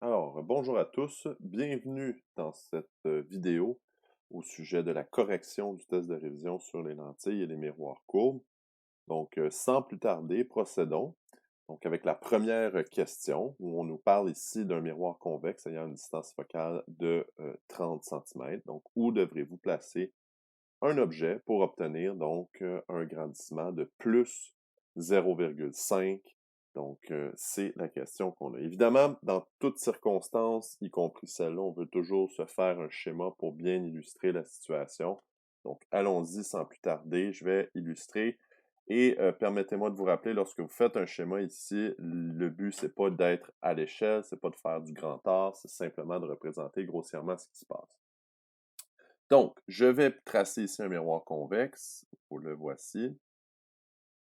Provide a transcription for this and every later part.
Bonjour à tous, bienvenue dans cette vidéo au sujet de la correction du test de révision sur les lentilles et les miroirs courbes. Sans plus tarder, procédons. Donc, avec la première question, où on nous parle ici d'un miroir convexe ayant une distance focale de 30 cm. Donc, où devrez-vous placer un objet pour obtenir un grandissement de plus 0,5. C'est la question qu'on a. Évidemment, dans toutes circonstances, y compris celle-là, on veut toujours se faire un schéma pour bien illustrer la situation. Donc, allons-y sans plus tarder. Je vais illustrer et permettez-moi de vous rappeler, lorsque vous faites un schéma ici, le but, c'est pas d'être à l'échelle, c'est pas de faire du grand art, c'est simplement de représenter grossièrement ce qui se passe. Donc, je vais tracer ici un miroir convexe. Vous le voici.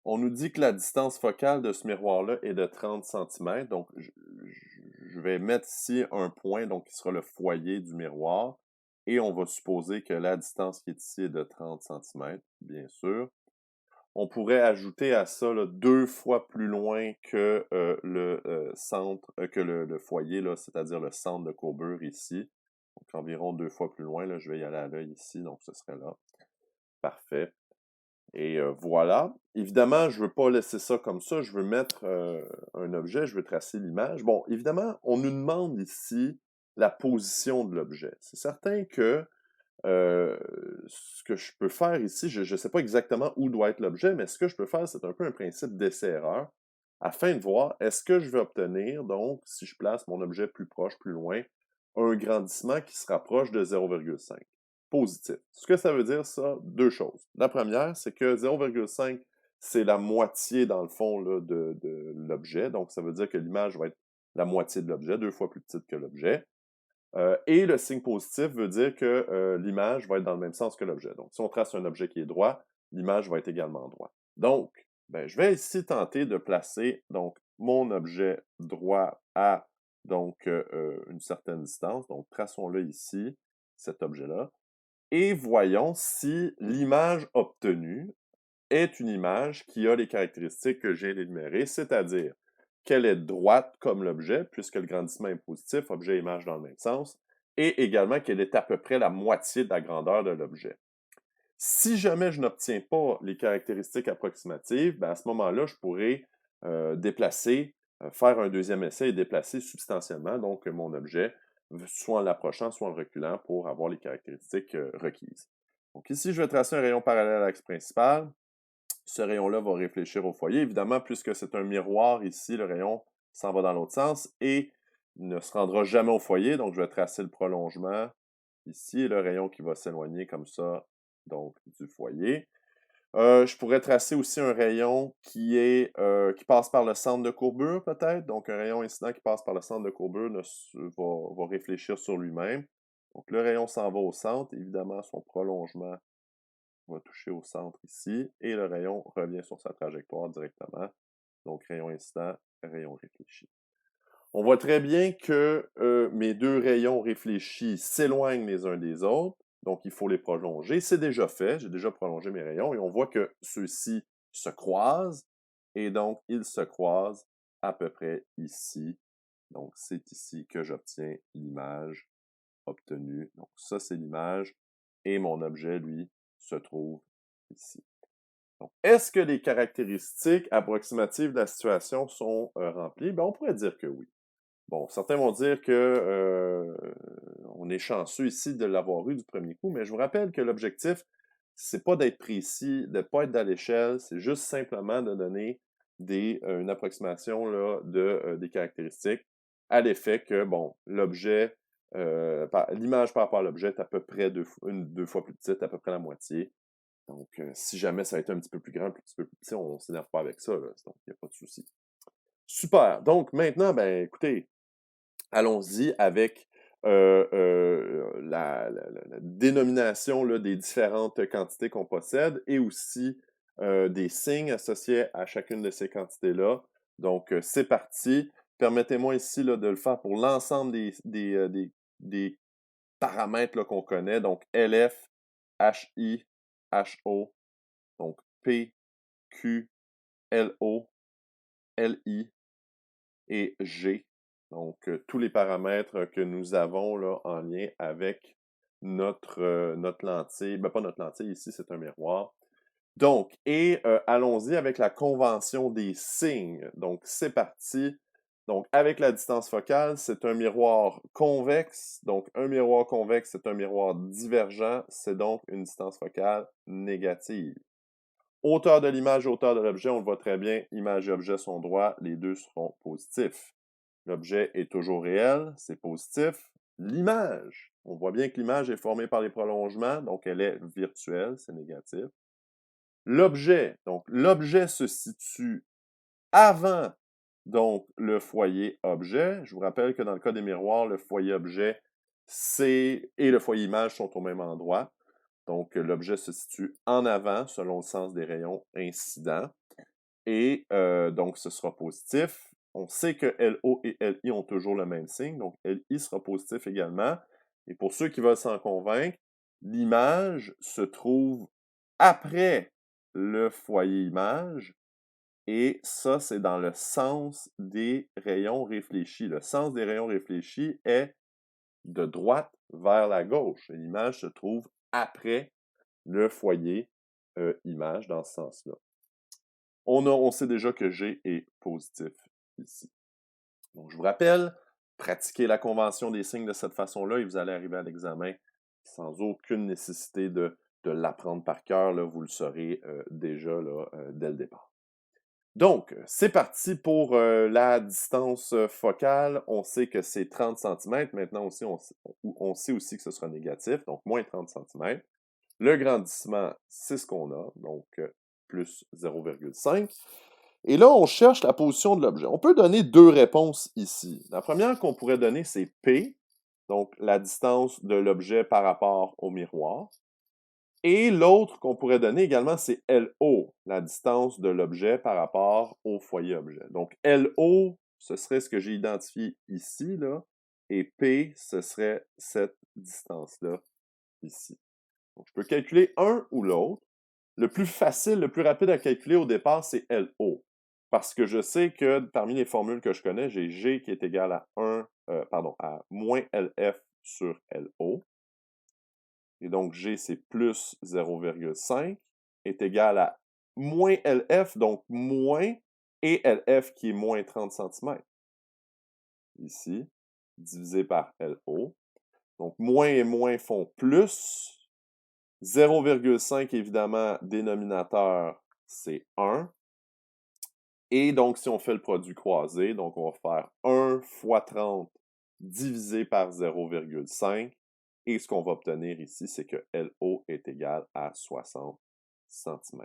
On nous dit que la distance focale de ce miroir-là est de 30 cm. Donc, je vais mettre ici un point, donc qui sera le foyer du miroir. Et on va supposer que la distance qui est ici est de 30 cm, bien sûr. On pourrait ajouter à ça là, 2 fois plus loin que le centre, que le foyer, c'est-à-dire le centre de courbure ici. Donc, environ 2 fois plus loin, là, je vais y aller à l'œil ici, donc ce serait là. Parfait. Et voilà. Évidemment, je ne veux pas laisser ça comme ça, je veux mettre un objet, je veux tracer l'image. Bon, évidemment, on nous demande ici la position de l'objet. C'est certain que ce que je peux faire ici, je ne sais pas exactement où doit être l'objet, mais ce que je peux faire, c'est un peu un principe d'essai-erreur, afin de voir, est-ce que je vais obtenir, donc, si je place mon objet plus proche, plus loin, un grandissement qui se rapproche de 0,5. Positif. Ce que ça veut dire, ça, deux choses. La première, c'est que 0,5, c'est la moitié, dans le fond, là, de l'objet. Donc, ça veut dire que l'image va être la moitié de l'objet, 2 fois plus petite que l'objet. Et le signe positif veut dire que l'image va être dans le même sens que l'objet. Donc, si on trace un objet qui est droit, l'image va être également droite. Donc, je vais ici tenter de placer mon objet droit à une certaine distance. Donc, traçons-le ici, cet objet-là, et voyons si l'image obtenue est une image qui a les caractéristiques que j'ai énumérées, c'est-à-dire qu'elle est droite comme l'objet, puisque le grandissement est positif, objet et image dans le même sens, et également qu'elle est à peu près la moitié de la grandeur de l'objet. Si jamais je n'obtiens pas les caractéristiques approximatives, à ce moment-là, je pourrais déplacer, faire un deuxième essai et déplacer substantiellement mon objet, soit en l'approchant, soit en le reculant pour avoir les caractéristiques requises. Donc ici, je vais tracer un rayon parallèle à l'axe principal. Ce rayon-là va réfléchir au foyer. Évidemment, puisque c'est un miroir ici, le rayon s'en va dans l'autre sens et ne se rendra jamais au foyer. Donc, je vais tracer le prolongement ici et le rayon qui va s'éloigner comme ça, donc du foyer. Je pourrais tracer aussi un rayon qui passe par le centre de courbure, peut-être. Donc, un rayon incident qui passe par le centre de courbure va réfléchir sur lui-même. Donc, le rayon s'en va au centre. Évidemment, son prolongement va toucher au centre ici, et le rayon revient sur sa trajectoire directement. Donc, rayon incident, rayon réfléchi. On voit très bien que mes deux rayons réfléchis s'éloignent les uns des autres, donc il faut les prolonger. C'est déjà fait, j'ai déjà prolongé mes rayons, et on voit que ceux-ci se croisent, et donc ils se croisent à peu près ici. Donc, c'est ici que j'obtiens l'image obtenue. Donc, ça, c'est l'image, et mon objet, lui, se trouve ici. Donc, est-ce que les caractéristiques approximatives de la situation sont remplies? On pourrait dire que oui. Bon, certains vont dire que on est chanceux ici de l'avoir eu du premier coup, mais je vous rappelle que l'objectif, c'est pas d'être précis, de pas être à l'échelle, c'est juste simplement de donner une approximation là, des caractéristiques à l'effet que, bon, l'objet, l'image par rapport à l'objet est à peu près deux fois plus petite, à peu près la moitié. Donc, si jamais ça a été un petit peu plus grand, un petit peu plus petit, on ne s'énerve pas avec ça, là. Donc, il n'y a pas de souci. Super. Donc, maintenant, écoutez, allons-y avec la dénomination là, des différentes quantités qu'on possède et aussi des signes associés à chacune de ces quantités-là. Donc, c'est parti. Permettez-moi ici là, de le faire pour l'ensemble des paramètres qu'on connaît. Donc, LF, HI, HO, donc P, Q, LO, LI et G. Donc, tous les paramètres que nous avons là en lien avec notre lentille, ben pas notre lentille, ici c'est un miroir. Donc, allons-y avec la convention des signes. Donc, c'est parti. Donc, avec la distance focale, c'est un miroir convexe. Donc, un miroir convexe, c'est un miroir divergent. C'est donc une distance focale négative. Hauteur de l'image, hauteur de l'objet, on le voit très bien. Image et objet sont droits, les deux seront positifs. L'objet est toujours réel, c'est positif. L'image, on voit bien que l'image est formée par les prolongements, donc elle est virtuelle, c'est négatif. L'objet, donc l'objet se situe avant donc le foyer objet. Je vous rappelle que dans le cas des miroirs, le foyer objet et le foyer image sont au même endroit. Donc l'objet se situe en avant selon le sens des rayons incidents. Et donc ce sera positif. On sait que LO et LI ont toujours le même signe, donc LI sera positif également. Et pour ceux qui veulent s'en convaincre, l'image se trouve après le foyer image, et ça, c'est dans le sens des rayons réfléchis. Le sens des rayons réfléchis est de droite vers la gauche. L'image se trouve après le foyer image dans ce sens-là. On sait déjà que G est positif ici. Donc, je vous rappelle, pratiquez la convention des signes de cette façon-là et vous allez arriver à l'examen sans aucune nécessité de l'apprendre par cœur. Vous le saurez déjà dès le départ. Donc, c'est parti pour la distance focale. On sait que c'est 30 cm. Maintenant aussi, on sait aussi que ce sera négatif, donc moins 30 cm. Le grandissement, c'est ce qu'on a, donc plus 0,5. Et là, on cherche la position de l'objet. On peut donner deux réponses ici. La première qu'on pourrait donner, c'est P, donc la distance de l'objet par rapport au miroir. Et l'autre qu'on pourrait donner également, c'est LO, la distance de l'objet par rapport au foyer objet. Donc, LO, ce serait ce que j'ai identifié ici, là, et P, ce serait cette distance-là, ici. Donc, je peux calculer un ou l'autre. Le plus facile, le plus rapide à calculer au départ, c'est LO. Parce que je sais que parmi les formules que je connais, j'ai G qui est égal à à moins LF sur LO. Et donc, G, c'est plus 0,5 est égal à moins LF, donc moins, et LF qui est moins 30 cm. Ici, divisé par LO. Donc, moins et moins font plus. 0,5, évidemment, dénominateur, c'est 1. Et donc, si on fait le produit croisé, donc on va faire 1 fois 30 divisé par 0,5. Et ce qu'on va obtenir ici, c'est que LO est égal à 60 cm.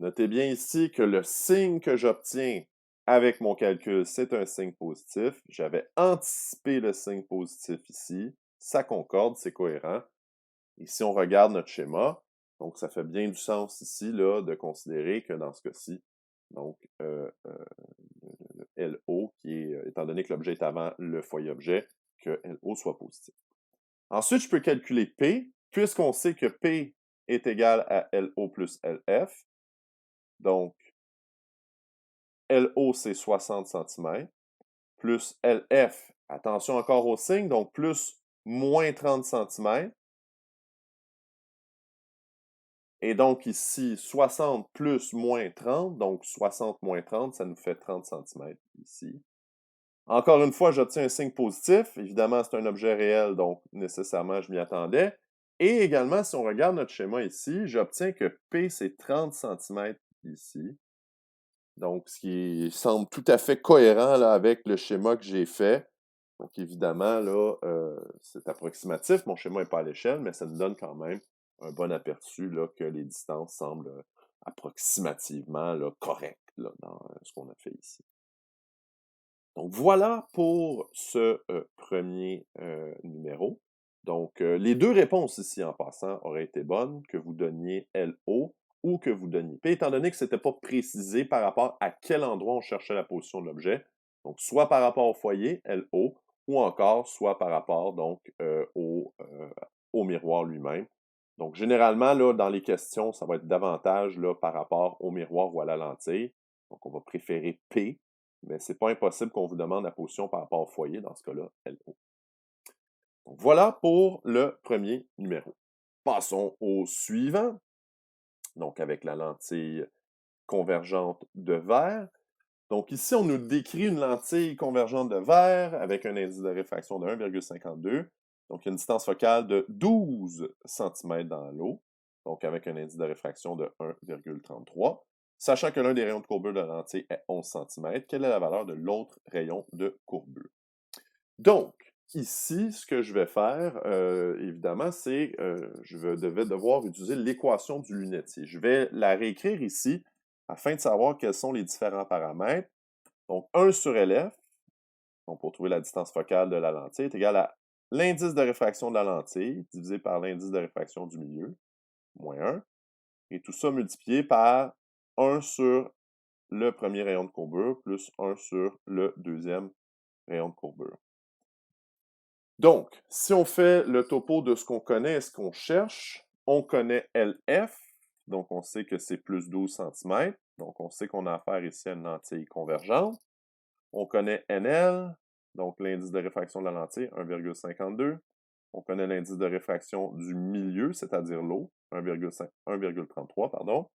Notez bien ici que le signe que j'obtiens avec mon calcul, c'est un signe positif. J'avais anticipé le signe positif ici. Ça concorde, c'est cohérent. Et si on regarde notre schéma, donc ça fait bien du sens ici là, de considérer que dans ce cas-ci, donc LO, qui est, étant donné que l'objet est avant le foyer objet, que LO soit positif. Ensuite, je peux calculer P, puisqu'on sait que P est égal à LO plus LF. Donc, LO, c'est 60 cm, plus LF, attention encore au signe, donc plus moins 30 cm. Et donc ici, 60 plus moins 30, donc 60 moins 30, ça nous fait 30 cm ici. Encore une fois, j'obtiens un signe positif. Évidemment, c'est un objet réel, donc nécessairement, je m'y attendais. Et également, si on regarde notre schéma ici, j'obtiens que P, c'est 30 cm ici. Donc, ce qui semble tout à fait cohérent là, avec le schéma que j'ai fait. Donc, évidemment, là, c'est approximatif. Mon schéma n'est pas à l'échelle, mais ça nous donne quand même un bon aperçu là, que les distances semblent approximativement là, correctes là, dans ce qu'on a fait ici. Donc, voilà pour ce premier numéro. Donc, les deux réponses ici, en passant, auraient été bonnes, que vous donniez LO ou que vous donniez P, étant donné que ce n'était pas précisé par rapport à quel endroit on cherchait la position de l'objet. Donc, soit par rapport au foyer, LO, ou encore soit par rapport donc au miroir lui-même. Donc, généralement, là, dans les questions, ça va être davantage là, par rapport au miroir ou à la lentille. Donc, on va préférer P mais c'est pas impossible qu'on vous demande la position par rapport au foyer, dans ce cas-là, LO. Donc, voilà pour le premier numéro. Passons au suivant, donc avec la lentille convergente de verre. Donc ici, on nous décrit une lentille convergente de verre avec un indice de réfraction de 1,52. Donc, il y a une distance focale de 12 cm dans l'eau, donc avec un indice de réfraction de 1,33. Sachant que l'un des rayons de courbure de la lentille est 11 cm, quelle est la valeur de l'autre rayon de courbure? Donc, ici, ce que je vais faire, évidemment, c'est je vais devoir utiliser l'équation du lunetier. Je vais la réécrire ici afin de savoir quels sont les différents paramètres. Donc, 1 sur LF, donc pour trouver la distance focale de la lentille, est égal à l'indice de réfraction de la lentille divisé par l'indice de réfraction du milieu, moins 1, et tout ça multiplié par 1 sur le premier rayon de courbure plus 1 sur le deuxième rayon de courbure. Donc, si on fait le topo de ce qu'on connaît et ce qu'on cherche, on connaît LF, donc on sait que c'est plus 12 cm, donc on sait qu'on a affaire ici à une lentille convergente. On connaît NL, donc l'indice de réfraction de la lentille, 1,52. On connaît l'indice de réfraction du milieu, c'est-à-dire l'eau, 1,33, pardon.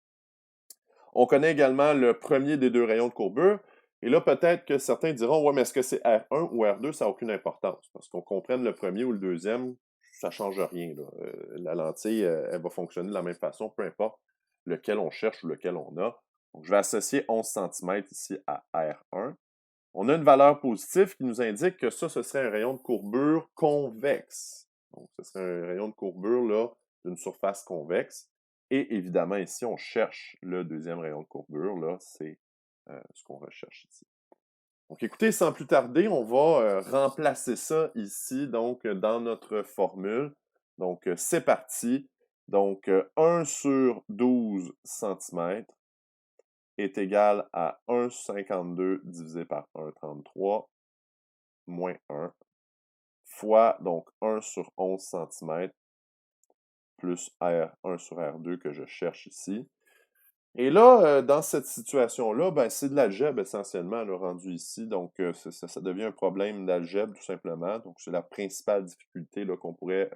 On connaît également le premier des deux rayons de courbure. Et là, peut-être que certains diront, ouais, mais est-ce que c'est R1 ou R2? Ça n'a aucune importance. Parce qu'on comprenne le premier ou le deuxième, ça ne change rien, là. La lentille, elle va fonctionner de la même façon, peu importe lequel on cherche ou lequel on a. Donc, je vais associer 11 cm ici à R1. On a une valeur positive qui nous indique que ça, ce serait un rayon de courbure convexe. Donc, ce serait un rayon de courbure là d'une surface convexe. Et évidemment, ici, on cherche le deuxième rayon de courbure. Là, c'est ce qu'on recherche ici. Donc, écoutez, sans plus tarder, on va remplacer ça ici, donc, dans notre formule. Donc, c'est parti. Donc, 1 sur 12 cm est égal à 1,52 divisé par 1,33 moins 1 fois donc 1 sur 11 cm plus R1 sur R2 que je cherche ici. Et là, dans cette situation-là, ben, c'est de l'algèbre essentiellement le rendu ici. Donc, ça devient un problème d'algèbre tout simplement. Donc, c'est la principale difficulté qu'on pourrait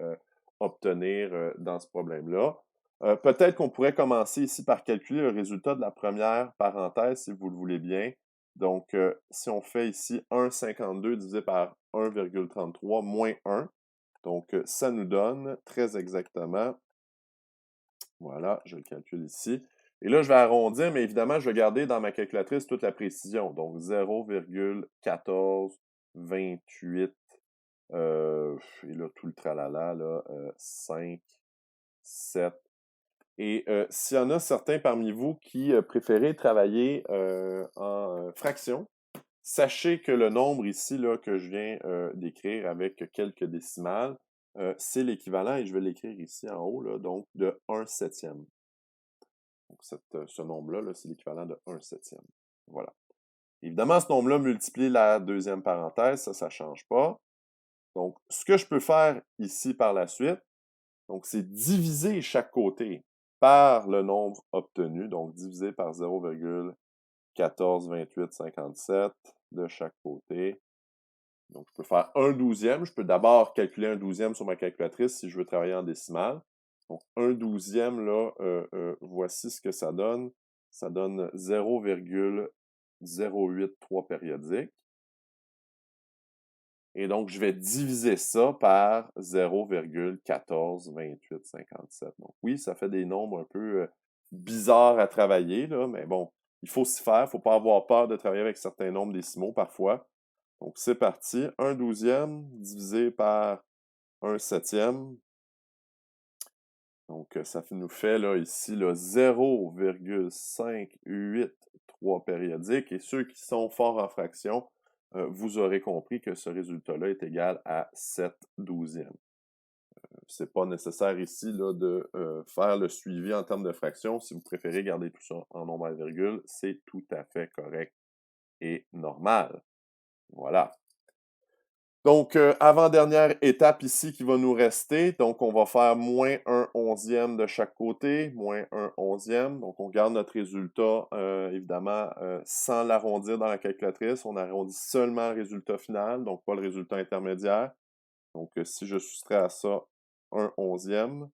obtenir dans ce problème-là. Peut-être qu'on pourrait commencer ici par calculer le résultat de la première parenthèse, si vous le voulez bien. Donc, si on fait ici 1,52 divisé par 1,33 moins 1, donc ça nous donne très exactement, voilà, je le calcule ici. Et là, je vais arrondir, mais évidemment, je vais garder dans ma calculatrice toute la précision. Donc, 0,1428, et là, tout le tralala, là, 5, 7. Et s'il y en a certains parmi vous qui préférez travailler en fractions, sachez que le nombre ici là, que je viens d'écrire avec quelques décimales, c'est l'équivalent, et je vais l'écrire ici en haut, là, donc de 1/7. Donc ce nombre-là, -là, c'est l'équivalent de 1/7. Voilà. Évidemment, ce nombre-là multiplie la deuxième parenthèse, ça ne change pas. Donc, ce que je peux faire ici par la suite, donc c'est diviser chaque côté par le nombre obtenu, donc diviser par 0,142857 de chaque côté. Donc, je peux faire 1/12. Je peux d'abord calculer 1/12 sur ma calculatrice si je veux travailler en décimale. Donc, 1/12, là, voici ce que ça donne. Ça donne 0,083 périodiques. Et donc, je vais diviser ça par 0,142857. Donc, oui, ça fait des nombres un peu bizarres à travailler, là, mais bon, il faut s'y faire. Il ne faut pas avoir peur de travailler avec certains nombres décimaux parfois. Donc, c'est parti. 1/12 divisé par 1/7. Donc, ça nous fait là, ici 0,583 périodiques. Et ceux qui sont forts en fraction, vous aurez compris que ce résultat-là est égal à 7/12. Ce n'est pas nécessaire ici là, de faire le suivi en termes de fraction. Si vous préférez garder tout ça en nombre à virgule, c'est tout à fait correct et normal. Voilà. Donc, avant-dernière étape ici qui va nous rester. Donc, on va faire moins 1/11e de chaque côté, moins 1/11e. Donc, on garde notre résultat, évidemment, sans l'arrondir dans la calculatrice. On arrondit seulement le résultat final, donc pas le résultat intermédiaire. Donc, si je soustrais à ça 1/11e,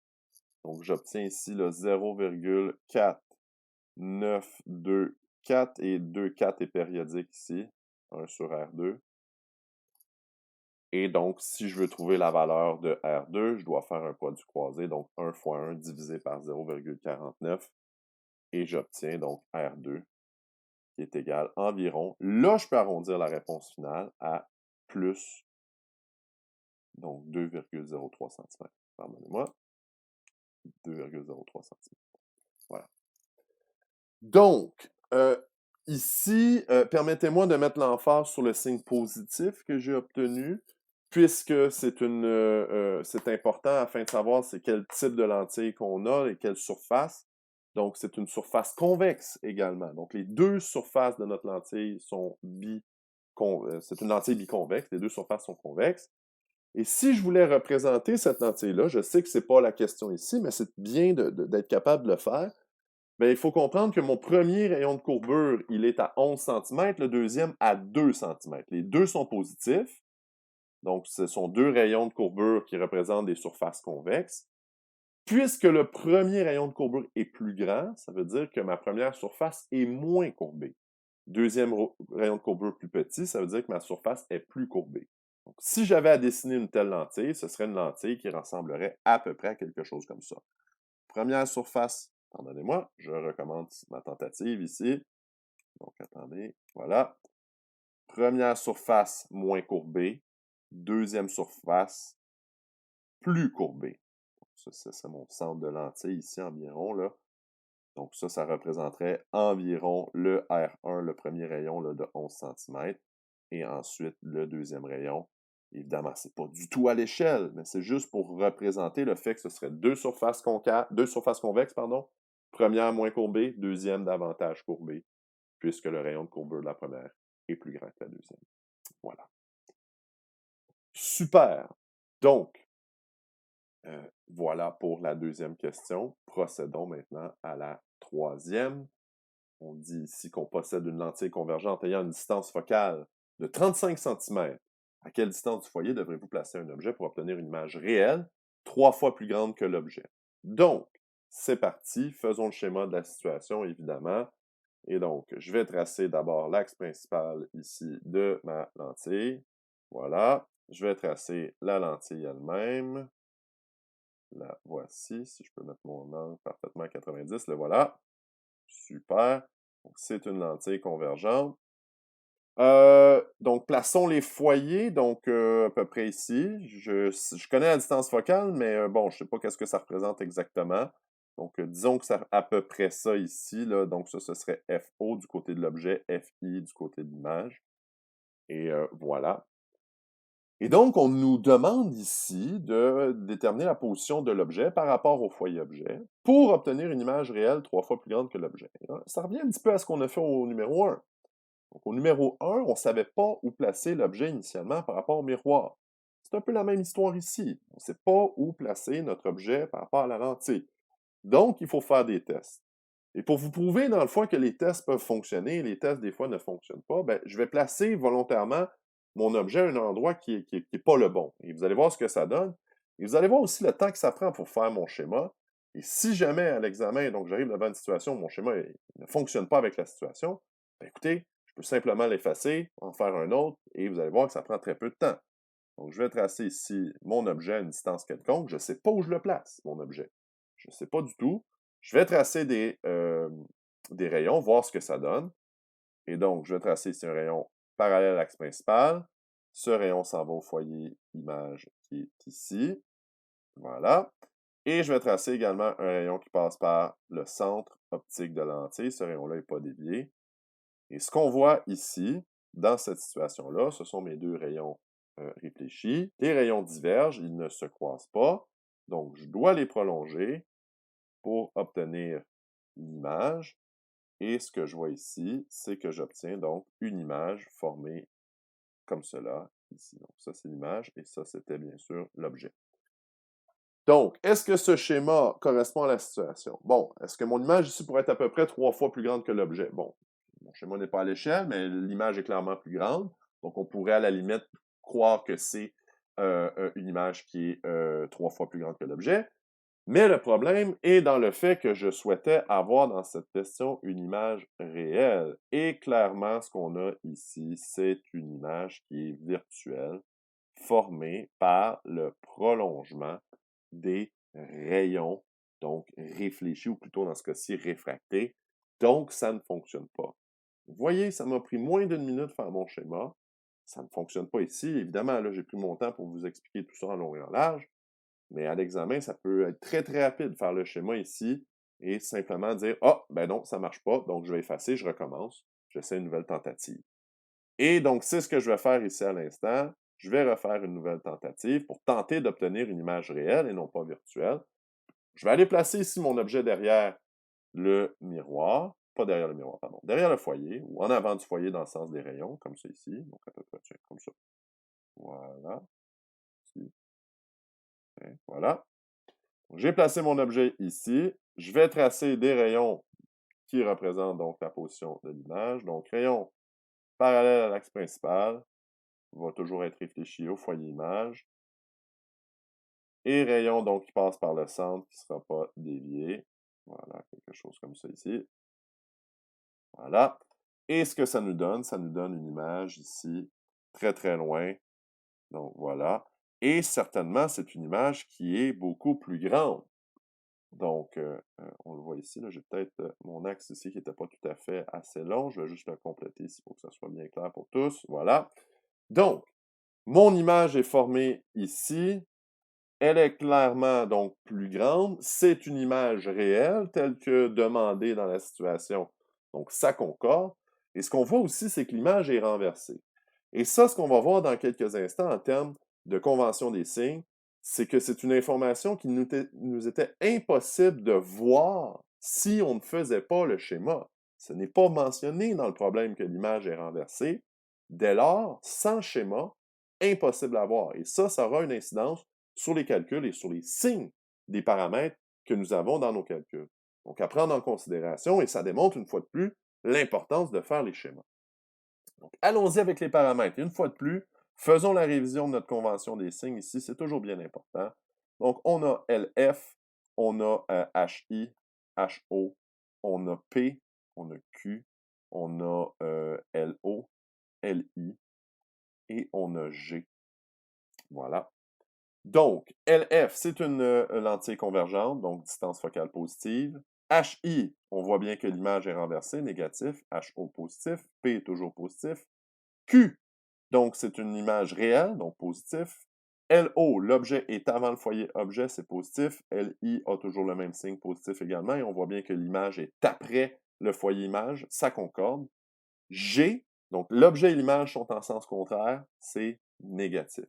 donc j'obtiens ici le 0,4924 et 2,4 est périodique ici, 1 sur R2. Et donc, si je veux trouver la valeur de R2, je dois faire un produit croisé, donc 1 fois 1 divisé par 0,49, et j'obtiens donc R2 qui est égal environ, là je peux arrondir la réponse finale à plus, donc 2,03 cm. Pardonnez-moi, 2,03 cm. Voilà. Donc, ici, permettez-moi de mettre l'emphase sur le signe positif que j'ai obtenu, puisque c'est important afin de savoir c'est quel type de lentille qu'on a et quelle surface. Donc, c'est une surface convexe également. Donc, les deux surfaces de notre lentille sont c'est une lentille biconvexe, les deux surfaces sont convexes. Et si je voulais représenter cette lentille-là, je sais que c'est pas la question ici, mais c'est bien d'être capable de le faire. Bien, il faut comprendre que mon premier rayon de courbure, il est à 11 cm, le deuxième à 2 cm. Les deux sont positifs, donc ce sont deux rayons de courbure qui représentent des surfaces convexes. Puisque le premier rayon de courbure est plus grand, ça veut dire que ma première surface est moins courbée. Deuxième rayon de courbure plus petit, ça veut dire que ma surface est plus courbée. Donc, si j'avais à dessiner une telle lentille, ce serait une lentille qui ressemblerait à peu près à quelque chose comme ça. Première surface, pardonnez-moi, je recommence ma tentative ici. Donc, attendez, voilà. Première surface moins courbée. Deuxième surface plus courbée. Ça, c'est mon centre de lentille ici environ, là. Donc ça représenterait environ le R1, le premier rayon là, de 11 cm. Et ensuite, le deuxième rayon. Évidemment, ce n'est pas du tout à l'échelle, mais c'est juste pour représenter le fait que ce serait deux surfaces convexes, pardon. Première moins courbée, deuxième davantage courbée, puisque le rayon de courbure de la première est plus grand que la deuxième. Voilà. Super! Donc, voilà pour la deuxième question. Procédons maintenant à la troisième. On dit ici qu'on possède une lentille convergente ayant une distance focale de 35 cm. À quelle distance du foyer devrez-vous placer un objet pour obtenir une image réelle 3 fois plus grande que l'objet? Donc, c'est parti. Faisons le schéma de la situation, évidemment. Et donc, je vais tracer d'abord l'axe principal ici de ma lentille. Voilà. Je vais tracer la lentille elle-même. La voici. Si je peux mettre mon angle parfaitement à 90, le voilà. Super. C'est une lentille convergente. Donc, plaçons les foyers, donc à peu près ici. Je connais la distance focale, mais bon, je ne sais pas qu'est-ce que ça représente exactement. Donc, disons que c'est à peu près ça ici, là. Donc, ça, ce serait FO du côté de l'objet, FI du côté de l'image. Et voilà. Et donc, on nous demande ici de déterminer la position de l'objet par rapport au foyer-objet pour obtenir une image réelle 3 fois plus grande que l'objet. Ça revient un petit peu à ce qu'on a fait au numéro 1. Donc, au numéro 1, on ne savait pas où placer l'objet initialement par rapport au miroir. C'est un peu la même histoire ici. On ne sait pas où placer notre objet par rapport à la lentille. Donc, il faut faire des tests. Et pour vous prouver, dans le fond, que les tests peuvent fonctionner, les tests, des fois, ne fonctionnent pas, ben, je vais placer volontairement mon objet à un endroit qui est pas le bon. Et vous allez voir ce que ça donne. Et vous allez voir aussi le temps que ça prend pour faire mon schéma. Et si jamais à l'examen, donc j'arrive devant une situation où mon schéma ne fonctionne pas avec la situation, ben, écoutez, je peux simplement l'effacer, en faire un autre, et vous allez voir que ça prend très peu de temps. Donc, je vais tracer ici mon objet à une distance quelconque. Je ne sais pas où je le place, mon objet. Je ne sais pas du tout. Je vais tracer des rayons, voir ce que ça donne. Et donc, je vais tracer ici un rayon parallèle à l'axe principal. Ce rayon s'en va au foyer image qui est ici. Voilà. Et je vais tracer également un rayon qui passe par le centre optique de la lentille. Ce rayon-là n'est pas dévié. Et ce qu'on voit ici, dans cette situation-là, ce sont mes deux rayons réfléchis. Les rayons divergent, ils ne se croisent pas. Donc, je dois les prolonger pour obtenir une image. Et ce que je vois ici, c'est que j'obtiens donc une image formée comme cela, ici. Donc, ça, c'est l'image, et ça, c'était bien sûr l'objet. Donc, est-ce que ce schéma correspond à la situation? Bon, est-ce que mon image ici pourrait être à peu près 3 fois plus grande que l'objet? Bon, mon schéma n'est pas à l'échelle, mais l'image est clairement plus grande. Donc, on pourrait à la limite croire que c'est une image qui est 3 fois plus grande que l'objet. Mais le problème est dans le fait que je souhaitais avoir dans cette question une image réelle. Et clairement, ce qu'on a ici, c'est une image qui est virtuelle, formée par le prolongement des rayons, donc réfléchis, ou plutôt dans ce cas-ci, réfractés. Donc, ça ne fonctionne pas. Vous voyez, ça m'a pris moins d'1 minute de faire mon schéma. Ça ne fonctionne pas ici. Évidemment, là, j'ai pris mon temps pour vous expliquer tout ça en long et en large. Mais à l'examen, ça peut être très, très rapide de faire le schéma ici et simplement dire « Ah, ben non, ça ne marche pas, donc je vais effacer, je recommence, j'essaie une nouvelle tentative. » Et donc, c'est ce que je vais faire ici à l'instant. Je vais refaire une nouvelle tentative pour tenter d'obtenir une image réelle et non pas virtuelle. Je vais aller placer ici mon objet derrière le miroir, pas derrière le miroir, pardon, derrière le foyer, ou en avant du foyer dans le sens des rayons, comme ça ici, donc à peu près, tiens, comme ça. Voilà. Ici. Tiens, voilà. J'ai placé mon objet ici. Je vais tracer des rayons qui représentent donc la position de l'image. Donc, rayon parallèle à l'axe principal va toujours être réfléchi au foyer image. Et rayon donc qui passe par le centre qui ne sera pas dévié. Voilà, quelque chose comme ça ici. Voilà. Et ce que ça nous donne une image ici, très très loin. Donc voilà. Et certainement, c'est une image qui est beaucoup plus grande. Donc, on le voit ici, j'ai peut-être mon axe ici qui n'était pas tout à fait assez long. Je vais juste le compléter ici pour que ça soit bien clair pour tous. Voilà. Donc, mon image est formée ici. Elle est clairement donc plus grande. C'est une image réelle telle que demandée dans la situation. Donc, ça concorde. Et ce qu'on voit aussi, c'est que l'image est renversée. Et ça, ce qu'on va voir dans quelques instants en termes de convention des signes, c'est que c'est une information qui nous était impossible de voir si on ne faisait pas le schéma. Ce n'est pas mentionné dans le problème que l'image est renversée. Dès lors, sans schéma, impossible à voir. Et ça aura une incidence sur les calculs et sur les signes des paramètres que nous avons dans nos calculs. Donc, à prendre en considération, et ça démontre une fois de plus l'importance de faire les schémas. Donc, allons-y avec les paramètres. Une fois de plus, faisons la révision de notre convention des signes ici, c'est toujours bien important. Donc, on a LF, on a HI, HO, on a P, on a Q, on a LO, LI et on a G. Voilà. Donc, LF, c'est une lentille convergente, donc distance focale positive. HI, on voit bien que l'image est renversée, négatif. HO, positif. P est toujours positif. Q, donc c'est une image réelle, donc positif. LO, l'objet est avant le foyer objet, c'est positif. LI a toujours le même signe positif également, et on voit bien que l'image est après le foyer image, ça concorde. G, donc l'objet et l'image sont en sens contraire, c'est négatif.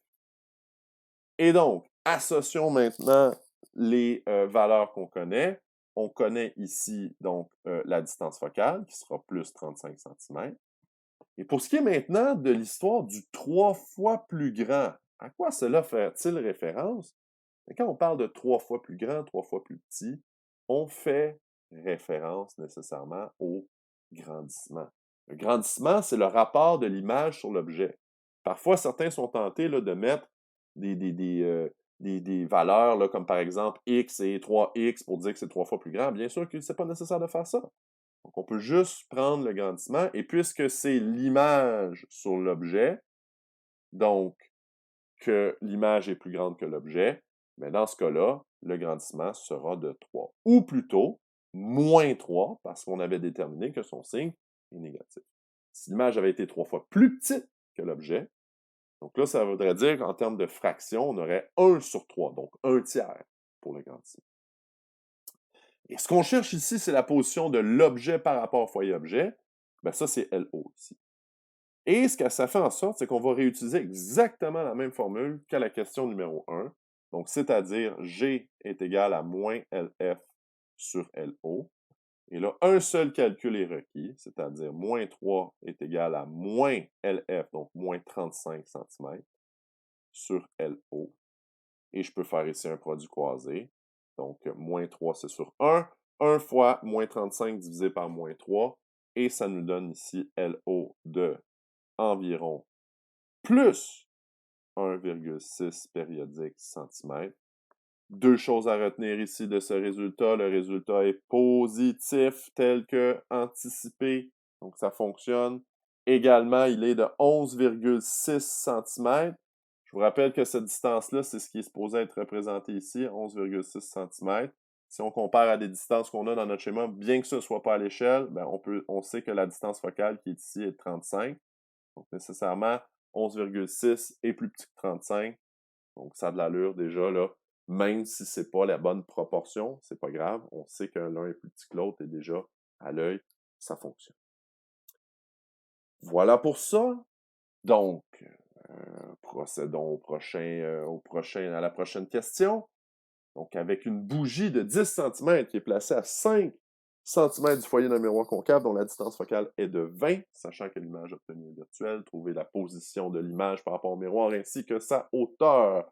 Et donc, associons maintenant les valeurs qu'on connaît. On connaît ici, donc, la distance focale, qui sera plus 35 cm. Et pour ce qui est maintenant de l'histoire du 3 fois plus grand, à quoi cela fait-il référence? Et quand on parle de 3 fois plus grand, 3 fois plus petit, on fait référence nécessairement au grandissement. Le grandissement, c'est le rapport de l'image sur l'objet. Parfois, certains sont tentés là, de mettre des valeurs, là, comme par exemple x et 3x pour dire que c'est 3 fois plus grand. Bien sûr que ce n'est pas nécessaire de faire ça. Donc, on peut juste prendre le grandissement, et puisque c'est l'image sur l'objet, donc que l'image est plus grande que l'objet, mais dans ce cas-là, le grandissement sera de 3. Ou plutôt, moins 3, parce qu'on avait déterminé que son signe est négatif. Si l'image avait été 3 fois plus petite que l'objet, donc là, ça voudrait dire qu'en termes de fraction, on aurait 1 sur 3, donc 1 tiers pour le grandissement. Et ce qu'on cherche ici, c'est la position de l'objet par rapport au foyer-objet. Ben ça, c'est LO ici. Et ce que ça fait en sorte, c'est qu'on va réutiliser exactement la même formule qu'à la question numéro 1. Donc, c'est-à-dire G est égal à moins LF sur LO. Et là, un seul calcul est requis, c'est-à-dire moins 3 est égal à moins LF, donc moins 35 cm, sur LO. Et je peux faire ici un produit croisé. Donc, moins 3, c'est sur 1. 1 fois moins 35 divisé par moins 3. Et ça nous donne ici LO de environ plus 1,6 périodique centimètre. Deux choses à retenir ici de ce résultat. Le résultat est positif tel que anticipé. Donc, ça fonctionne. Également, il est de 11,6 cm. Je vous rappelle que cette distance-là, c'est ce qui est supposé être représenté ici, 11,6 cm. Si on compare à des distances qu'on a dans notre schéma, bien que ce ne soit pas à l'échelle, ben on sait que la distance focale qui est ici est de 35. Donc, nécessairement, 11,6 est plus petit que 35. Donc, ça a de l'allure déjà, là. Même si ce n'est pas la bonne proportion, c'est pas grave. On sait que l'un est plus petit que l'autre et déjà, à l'œil, ça fonctionne. Voilà pour ça. Donc, procédons à la prochaine question. Donc, avec une bougie de 10 cm qui est placée à 5 cm du foyer d'un miroir concave dont la distance focale est de 20, sachant que l'image obtenue est virtuelle, trouvez la position de l'image par rapport au miroir ainsi que sa hauteur.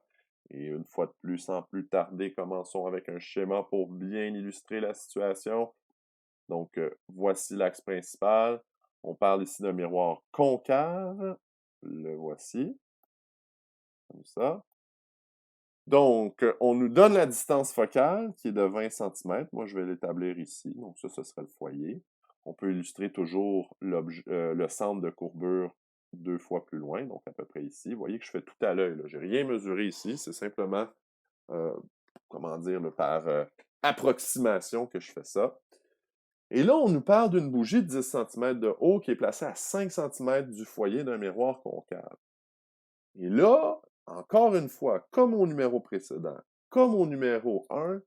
Et une fois de plus, sans plus tarder, commençons avec un schéma pour bien illustrer la situation. Donc, voici l'axe principal. On parle ici d'un miroir concave. Le voici, comme ça. Donc, on nous donne la distance focale qui est de 20 cm. Moi, je vais l'établir ici. Donc, ça, ce serait le foyer. On peut illustrer toujours le centre de courbure 2 fois plus loin, donc à peu près ici. Vous voyez que je fais tout à l'œil. Je n'ai rien mesuré ici. C'est simplement, comment dire, par approximation que je fais ça. Et là, on nous parle d'une bougie de 10 cm de haut qui est placée à 5 cm du foyer d'un miroir concave. Et là, encore une fois, comme au numéro précédent, comme au numéro 1,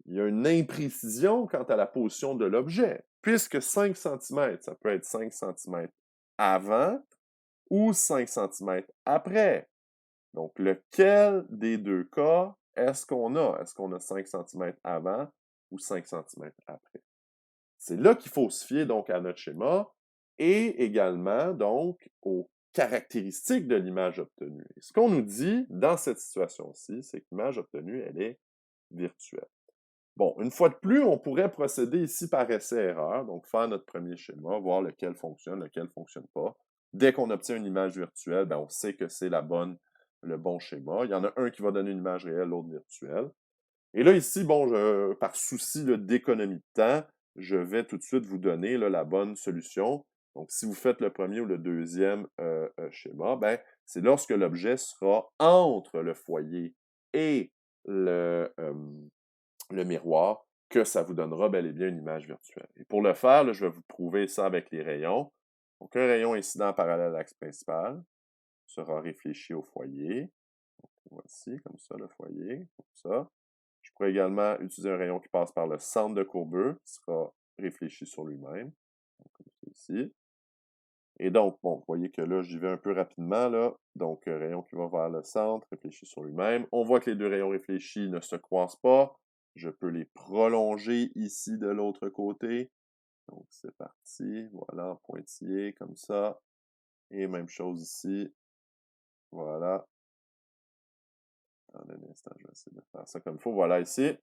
il y a une imprécision quant à la position de l'objet, puisque 5 cm, ça peut être 5 cm avant ou 5 cm après. Donc, lequel des deux cas est-ce qu'on a? Est-ce qu'on a 5 cm avant ou 5 cm après? C'est là qu'il faut se fier donc à notre schéma et également donc aux caractéristiques de l'image obtenue. Et ce qu'on nous dit dans cette situation-ci, c'est que l'image obtenue, elle est virtuelle. Bon, une fois de plus, on pourrait procéder ici par essai-erreur, donc faire notre premier schéma, voir lequel fonctionne, lequel ne fonctionne pas. Dès qu'on obtient une image virtuelle, ben, on sait que c'est le bon schéma. Il y en a un qui va donner une image réelle, l'autre virtuelle. Et là, ici, bon, par souci d'économie de temps, je vais tout de suite vous donner là, la bonne solution. Donc, si vous faites le premier ou le deuxième schéma, ben, c'est lorsque l'objet sera entre le foyer et le miroir que ça vous donnera bel et bien une image virtuelle. Et pour le faire, là, je vais vous prouver ça avec les rayons. Donc, un rayon incident parallèle à l'axe principal sera réfléchi au foyer. Donc, voici, comme ça, le foyer, comme ça. Je pourrais également utiliser un rayon qui passe par le centre de courbure, qui sera réfléchi sur lui-même, comme ceci. Et donc, bon, vous voyez que là, j'y vais un peu rapidement, là. Donc, rayon qui va vers le centre, réfléchi sur lui-même. On voit que les deux rayons réfléchis ne se croisent pas. Je peux les prolonger ici de l'autre côté. Donc, c'est parti. Voilà, en pointillé, comme ça. Et même chose ici. Voilà. Attendez un instant, je vais essayer de faire ça comme il faut. Voilà ici.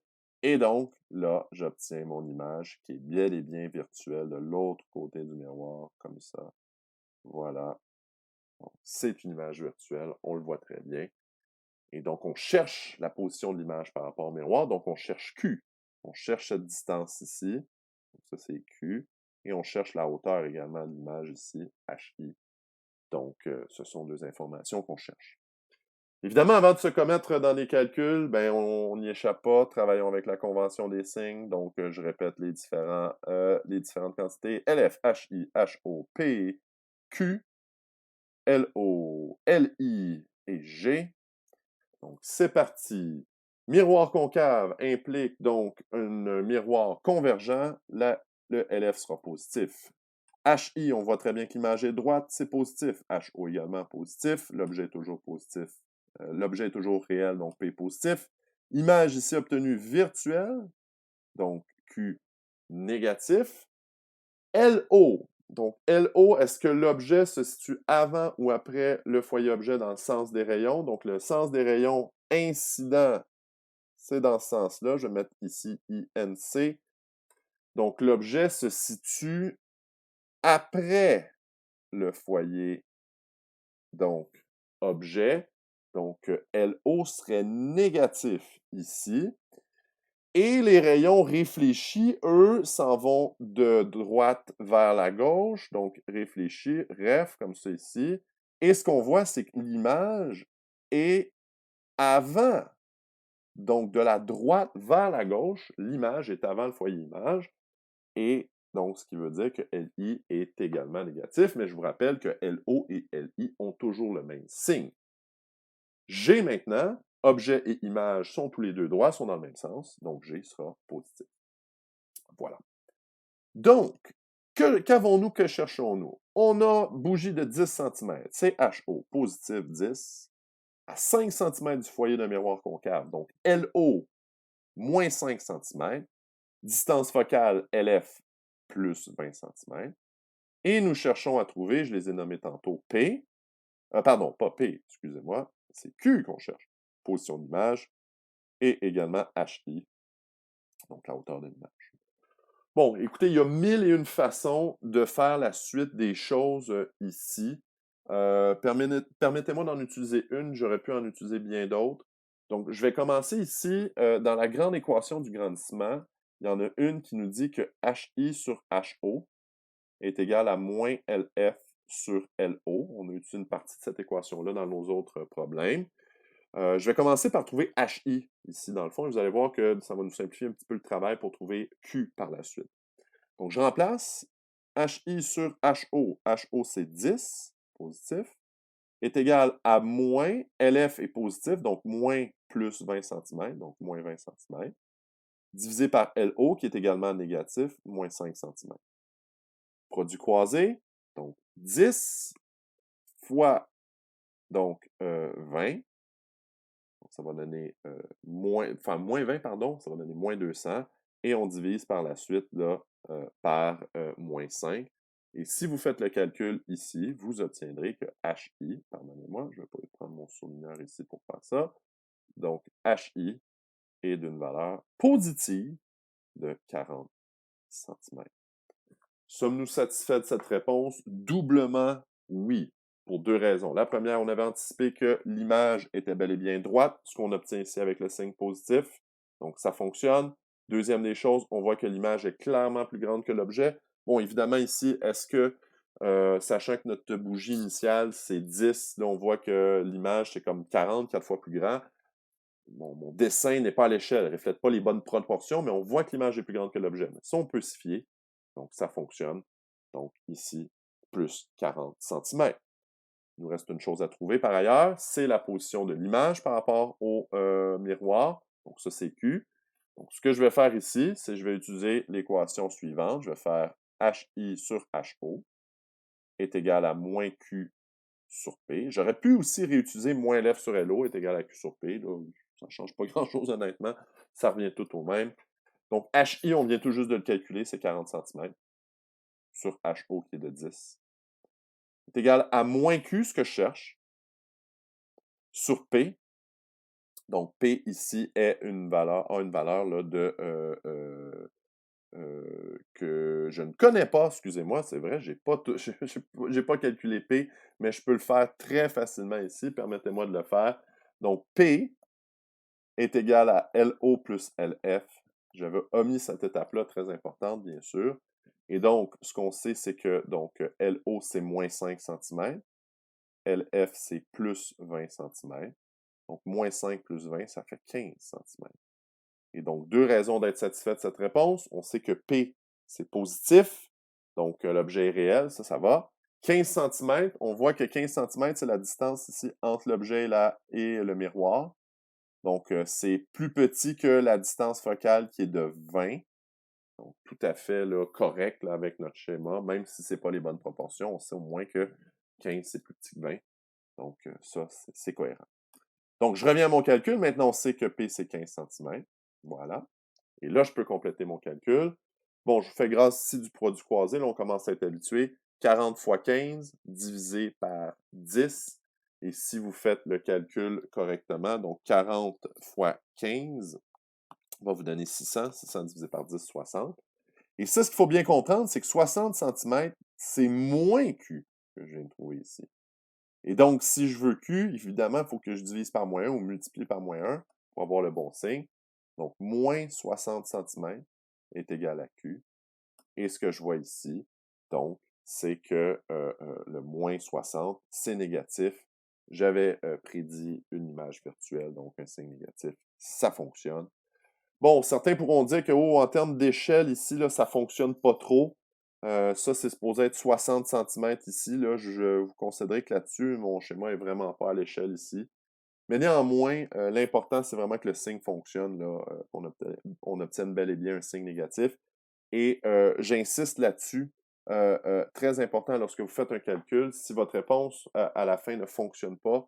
Et donc, là, j'obtiens mon image qui est bel et bien virtuelle de l'autre côté du miroir, comme ça. Voilà. C'est une image virtuelle, on le voit très bien. Et donc, on cherche la position de l'image par rapport au miroir. Donc, on cherche Q. On cherche cette distance ici. Donc, ça, c'est Q. Et on cherche la hauteur également de l'image ici, HI. Donc, ce sont deux informations qu'on cherche. Évidemment, avant de se commettre dans les calculs, ben, on n'y échappe pas. Travaillons avec la convention des signes. Donc, je répète les différentes quantités. LF, HI, HO, P, Q, LO, LI et G. Donc, c'est parti. Miroir concave implique donc un miroir convergent. Là, le LF sera positif. HI, on voit très bien que l'image est droite, c'est positif. HO également positif. L'objet est toujours positif. L'objet est toujours réel, donc P positif. Image ici obtenue virtuelle, donc Q négatif. LO. Donc, LO, est-ce que l'objet se situe avant ou après le foyer objet dans le sens des rayons? Donc, le sens des rayons incident, c'est dans ce sens-là. Je vais mettre ici INC. Donc, l'objet se situe après le foyer, donc, objet. Donc, LO serait négatif ici. Et les rayons réfléchis, eux, s'en vont de droite vers la gauche. Donc, réfléchis, ref, comme ça ici. Et ce qu'on voit, c'est que l'image est avant. Donc, de la droite vers la gauche, l'image est avant le foyer image. Et donc, ce qui veut dire que LI est également négatif. Mais je vous rappelle que LO et LI ont toujours le même signe. G maintenant, objet et image sont tous les deux droits, sont dans le même sens. Donc, G sera positif. Voilà. Donc, qu'avons-nous, que cherchons-nous? On a bougie de 10 cm, CHO, positif 10, à 5 cm du foyer d'un miroir concave. Donc, LO, moins 5 cm. Distance focale, LF, plus 20 cm. Et nous cherchons à trouver, je les ai nommés tantôt, P. Pardon, pas P, excusez-moi. C'est Q qu'on cherche. Position d'image. Et également HI, donc la hauteur de l'image. Bon, écoutez, il y a 1001 façons de faire la suite des choses ici. Permettez-moi d'en utiliser une, j'aurais pu en utiliser bien d'autres. Donc, je vais commencer ici, dans la grande équation du grandissement. Il y en a une qui nous dit que HI sur HO est égal à moins LF sur LO. On a utilisé une partie de cette équation-là dans nos autres problèmes. Je vais commencer par trouver HI ici, dans le fond, et vous allez voir que ça va nous simplifier un petit peu le travail pour trouver Q par la suite. Donc, je remplace HI sur HO. HO, c'est 10, positif, est égal à moins, LF est positif, donc moins plus 20 cm, donc moins 20 cm, divisé par LO, qui est également négatif, moins 5 cm. Produit croisé, donc 10 fois donc 20, donc ça va donner moins 20, pardon, ça va donner moins 200, et on divise par la suite là, par moins 5. Et si vous faites le calcul ici, vous obtiendrez que HI, pardonnez-moi, je vais pas prendre mon surligneur ici pour faire ça, donc HI est d'une valeur positive de 40 cm. Sommes-nous satisfaits de cette réponse? Doublement oui, pour deux raisons. La première, on avait anticipé que l'image était bel et bien droite, ce qu'on obtient ici avec le signe positif. Donc, ça fonctionne. Deuxième des choses, on voit que l'image est clairement plus grande que l'objet. Bon, évidemment, ici, est-ce que, sachant que notre bougie initiale, c'est 10, là, on voit que l'image, c'est comme 40, 4 fois plus grand. Bon, mon dessin n'est pas à l'échelle, ne reflète pas les bonnes proportions, mais on voit que l'image est plus grande que l'objet. Mais ça, on peut s'y fier. Donc, ça fonctionne. Donc, ici, plus 40 cm. Il nous reste une chose à trouver par ailleurs, c'est la position de l'image par rapport au miroir. Donc, ça, c'est Q. Donc, ce que je vais faire ici, c'est que je vais utiliser l'équation suivante. Je vais faire HI sur HO est égal à moins Q sur P. J'aurais pu aussi réutiliser moins LF sur LO est égal à Q sur P. Là, ça ne change pas grand-chose, honnêtement. Ça revient tout au même. Donc, HI, on vient tout juste de le calculer, c'est 40 cm sur HO qui est de 10. C'est égal à moins Q, ce que je cherche, sur P. Donc, P ici a une valeur là, que je ne connais pas, excusez-moi, c'est vrai, j'ai pas calculé P, mais je peux le faire très facilement ici. Permettez-moi de le faire. Donc, P est égal à LO plus LF. J'avais omis cette étape-là, très importante, bien sûr. Et donc, ce qu'on sait, c'est que donc, LO, c'est moins 5 cm. LF, c'est plus 20 cm. Donc, moins 5 plus 20, ça fait 15 cm. Et donc, deux raisons d'être satisfait de cette réponse. On sait que P, c'est positif. Donc, l'objet est réel, ça va. 15 cm, on voit que 15 cm, c'est la distance ici entre l'objet et le miroir. Donc, c'est plus petit que la distance focale qui est de 20. Donc, tout à fait là, correct là, avec notre schéma, même si ce n'est pas les bonnes proportions. On sait au moins que 15, c'est plus petit que 20. Donc, ça, c'est cohérent. Donc, je reviens à mon calcul. Maintenant, on sait que P, c'est 15 cm. Voilà. Et là, je peux compléter mon calcul. Bon, je vous fais grâce ici du produit croisé, là, on commence à être habitué. 40 fois 15 divisé par 10. Et si vous faites le calcul correctement, donc 40 fois 15 va vous donner 600. 600 divisé par 10, 60. Et ça, ce qu'il faut bien comprendre, c'est que 60 cm, c'est moins Q que je viens de trouver ici. Et donc, si je veux Q, évidemment, il faut que je divise par moins 1 ou multiplie par moins 1 pour avoir le bon signe. Donc, moins 60 cm est égal à Q. Et ce que je vois ici, donc, c'est que le moins 60, c'est négatif. J'avais prédit une image virtuelle, donc un signe négatif. Ça fonctionne. Bon, certains pourront dire que, oh, en termes d'échelle, ici, là, ça ne fonctionne pas trop. Ça, c'est supposé être 60 cm ici. Là, je vous concéderai que là-dessus, mon schéma est vraiment pas à l'échelle ici. Mais néanmoins, l'important, c'est vraiment que le signe fonctionne, là, qu'on obtienne bel et bien un signe négatif. Et j'insiste là-dessus, très important lorsque vous faites un calcul, si votre réponse à la fin ne fonctionne pas,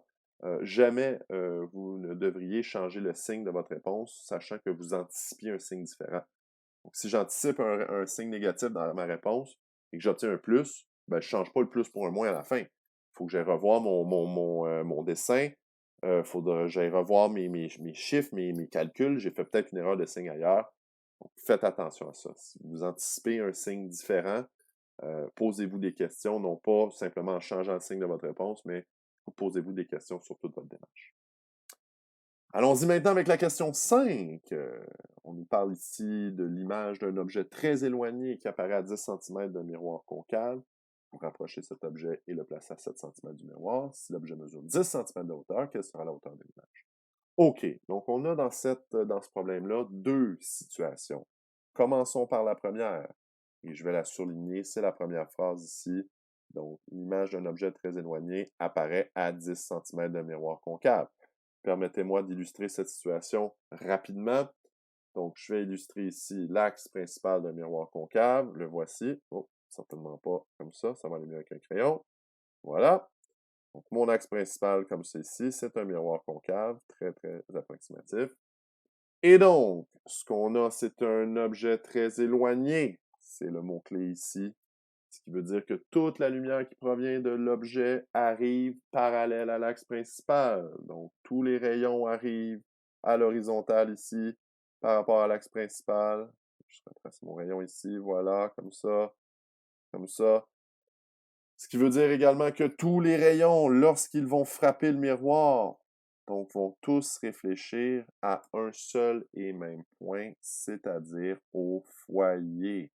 jamais vous ne devriez changer le signe de votre réponse, sachant que vous anticipiez un signe différent. Donc, si j'anticipe un signe négatif dans ma réponse et que j'obtiens un plus, ben, je ne change pas le plus pour un moins à la fin. Il faut que j'aille revoir mon dessin, il faudra que j'aille revoir mes chiffres, mes calculs. J'ai fait peut-être une erreur de signe ailleurs. Donc, faites attention à ça. Si vous anticipez un signe différent, posez-vous des questions, non pas simplement en changeant le signe de votre réponse, mais posez-vous des questions sur toute votre démarche. Allons-y maintenant avec la question 5. On nous parle ici de l'image d'un objet très éloigné qui apparaît à 10 cm d'un miroir concave. Pour rapprocher cet objet et le placer à 7 cm du miroir, si l'objet mesure 10 cm de hauteur, quelle sera la hauteur de l'image? OK, donc on a dans ce problème-là deux situations. Commençons par la première, et je vais la surligner, c'est la première phrase ici. Donc, l'image d'un objet très éloigné apparaît à 10 cm d'un miroir concave. Permettez-moi d'illustrer cette situation rapidement. Donc, je vais illustrer ici l'axe principal d'un miroir concave. Le voici. Oh, certainement pas comme ça va aller mieux avec un crayon. Voilà. Donc, mon axe principal, comme ceci, c'est un miroir concave, très, très approximatif. Et donc, ce qu'on a, c'est un objet très éloigné. C'est le mot-clé ici. Ce qui veut dire que toute la lumière qui provient de l'objet arrive parallèle à l'axe principal. Donc, tous les rayons arrivent à l'horizontale ici, par rapport à l'axe principal. Je retrace mon rayon ici, voilà, comme ça, comme ça. Ce qui veut dire également que tous les rayons, lorsqu'ils vont frapper le miroir, donc vont tous réfléchir à un seul et même point, c'est-à-dire au foyer.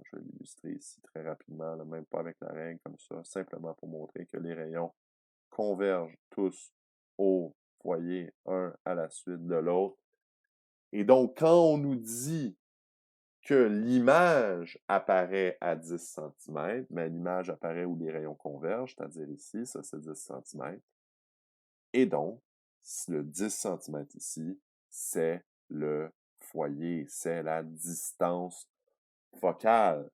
Je vais l'illustrer ici très rapidement, là, même pas avec la règle comme ça, simplement pour montrer que les rayons convergent tous au foyer, un à la suite de l'autre. Et donc, quand on nous dit que l'image apparaît à 10 cm, mais l'image apparaît où les rayons convergent, c'est-à-dire ici, ça c'est 10 cm. Et donc, le 10 cm ici, c'est le foyer, c'est la distance focale.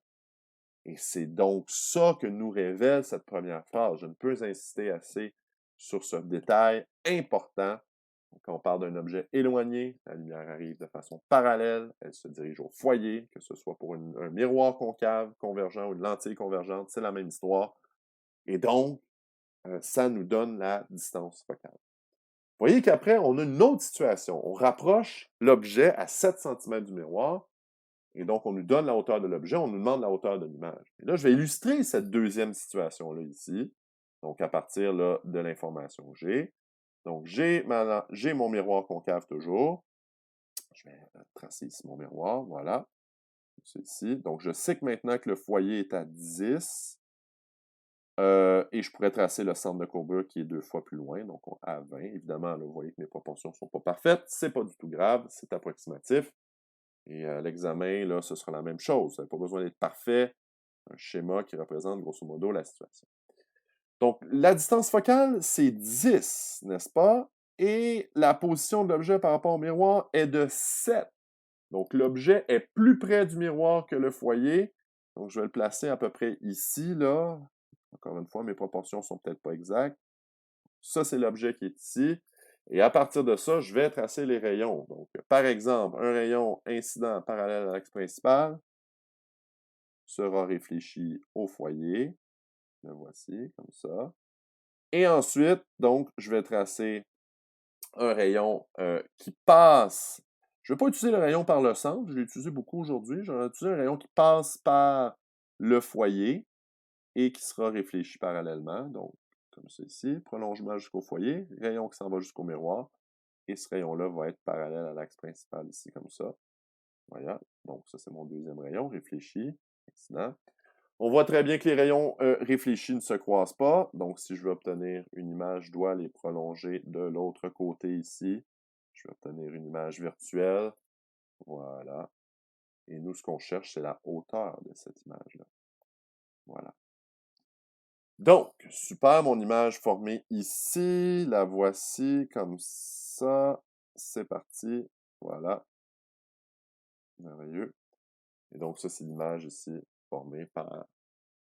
Et c'est donc ça que nous révèle cette première phrase. Je ne peux insister assez sur ce détail important. Quand on parle d'un objet éloigné, la lumière arrive de façon parallèle, elle se dirige au foyer, que ce soit pour un miroir concave, convergent ou une lentille convergente, c'est la même histoire. Et donc, ça nous donne la distance focale. Vous voyez qu'après, on a une autre situation. On rapproche l'objet à 7 cm du miroir, et donc on nous donne la hauteur de l'objet, on nous demande la hauteur de l'image. Et là, je vais illustrer cette deuxième situation-là ici, donc à partir là, de l'information que j'ai. Donc, j'ai mon miroir concave toujours. Je vais tracer ici mon miroir, voilà. C'est ici. Donc, je sais que maintenant que le foyer est à 10, et je pourrais tracer le centre de courbure qui est 2 fois plus loin, donc à 20. Évidemment, là, vous voyez que mes proportions ne sont pas parfaites. C'est pas du tout grave, c'est approximatif. Et à l'examen, là, ce sera la même chose. Vous n'avez pas besoin d'être parfait. Un schéma qui représente grosso modo la situation. Donc, la distance focale, c'est 10, n'est-ce pas? Et la position de l'objet par rapport au miroir est de 7. Donc, l'objet est plus près du miroir que le foyer. Donc, je vais le placer à peu près ici, là. Encore une fois, mes proportions ne sont peut-être pas exactes. Ça, c'est l'objet qui est ici. Et à partir de ça, je vais tracer les rayons. Donc, par exemple, un rayon incident parallèle à l'axe principal. sera réfléchi au foyer. Le voici, comme ça. Et ensuite, donc, je vais tracer un rayon qui passe. Je ne vais pas utiliser le rayon par le centre, je l'ai utilisé beaucoup aujourd'hui. Je vais utiliser un rayon qui passe par le foyer et qui sera réfléchi parallèlement. Donc, comme ça ici, prolongement jusqu'au foyer, rayon qui s'en va jusqu'au miroir. Et ce rayon-là va être parallèle à l'axe principal ici, comme ça. Voilà. Donc, ça, c'est mon deuxième rayon, réfléchi. Excellent. On voit très bien que les rayons réfléchis ne se croisent pas. Donc, si je veux obtenir une image, je dois les prolonger de l'autre côté ici. Je vais obtenir une image virtuelle. Voilà. Et nous, ce qu'on cherche, c'est la hauteur de cette image-là. Voilà. Donc, super, mon image formée ici. La voici comme ça. C'est parti. Voilà. Merveilleux. Et donc, ça, c'est l'image ici formée par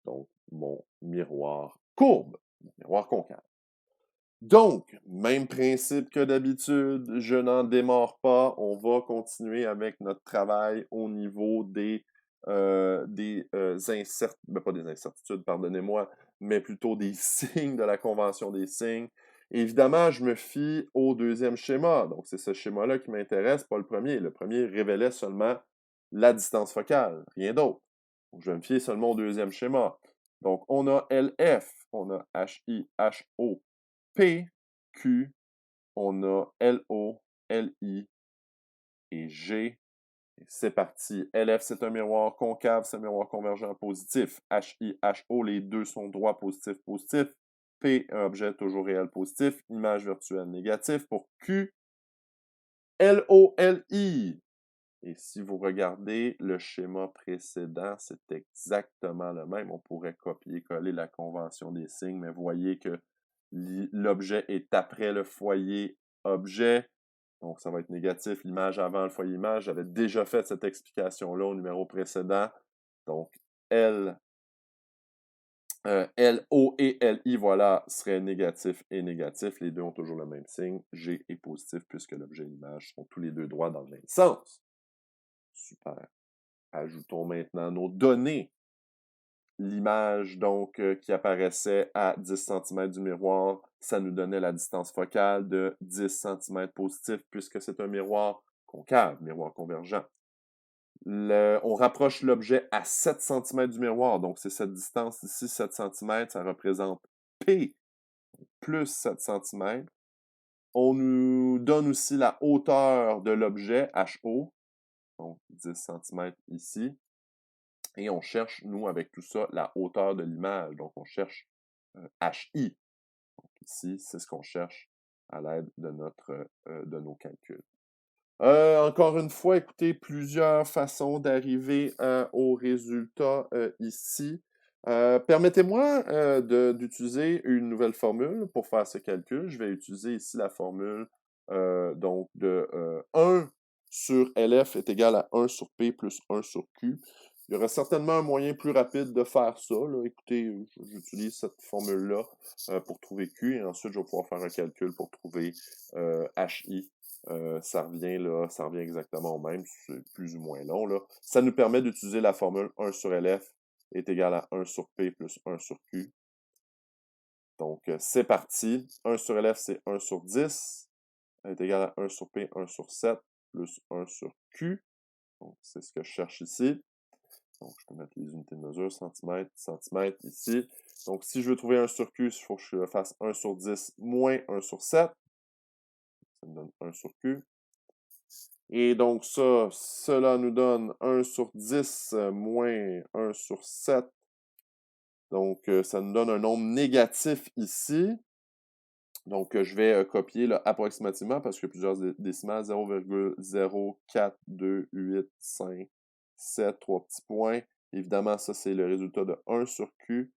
donc, mon miroir courbe, mon miroir concave. Donc, même principe que d'habitude, je n'en démarre pas. On va continuer avec notre travail au niveau des pas des incertitudes, pardonnez-moi, mais plutôt des signes de la convention des signes. Évidemment, je me fie au deuxième schéma. Donc, c'est ce schéma-là qui m'intéresse, pas le premier. Le premier révélait seulement la distance focale, rien d'autre. Donc, je vais me fier seulement au deuxième schéma. Donc, on a LF, on a HI, HO, P, Q, on a LO, LI et G. C'est parti. LF, c'est un miroir concave, c'est un miroir convergent positif. HI, HO, les deux sont droits positif, positif. P, un objet toujours réel positif. Image virtuelle négative. Pour Q, LO, LI. Et si vous regardez le schéma précédent, c'est exactement le même. On pourrait copier-coller la convention des signes, mais voyez que l'objet est après le foyer objet. Donc, ça va être négatif. L'image avant le foyer image. J'avais déjà fait cette explication-là au numéro précédent. Donc, L, O et LI, voilà, seraient négatif et négatif. Les deux ont toujours le même signe. G est positif puisque l'objet et l'image sont tous les deux droits dans le même sens. Super. Ajoutons maintenant nos données. L'image, donc, qui apparaissait à 10 cm du miroir, ça nous donnait la distance focale de 10 cm positif, puisque c'est un miroir concave, miroir convergent. On rapproche l'objet à 7 cm du miroir, donc c'est cette distance ici, 7 cm, ça représente P plus 7 cm. On nous donne aussi la hauteur de l'objet, HO, donc 10 cm ici. Et on cherche, nous, avec tout ça, la hauteur de l'image. Donc, on cherche HI. Donc, ici, c'est ce qu'on cherche à l'aide de nos calculs. Encore une fois, écoutez, plusieurs façons d'arriver au résultat ici. Permettez-moi d'utiliser une nouvelle formule pour faire ce calcul. Je vais utiliser ici la formule donc de 1 sur LF est égal à 1 sur P plus 1 sur Q. Il y aura certainement un moyen plus rapide de faire ça. Là. Écoutez, j'utilise cette formule-là pour trouver Q et ensuite je vais pouvoir faire un calcul pour trouver HI. Ça revient exactement au même, c'est plus ou moins long. Là. Ça nous permet d'utiliser la formule 1 sur LF est égal à 1 sur P plus 1 sur Q. Donc, c'est parti. 1 sur LF, c'est 1 sur 10. Est égal à 1 sur P, 1 sur 7, plus 1 sur Q. Donc, c'est ce que je cherche ici. Donc, je peux mettre les unités de mesure, centimètres, centimètres ici. Donc, si je veux trouver 1 sur Q, il faut que je fasse 1 sur 10 moins 1 sur 7. Ça me donne 1 sur Q. Et donc, cela nous donne 1 sur 10 moins 1 sur 7. Donc, ça nous donne un nombre négatif ici. Donc, je vais copier là, approximativement parce qu'il y a plusieurs décimales. 0,042857, 3 petits points. Évidemment, ça, c'est le résultat de 1 sur Q.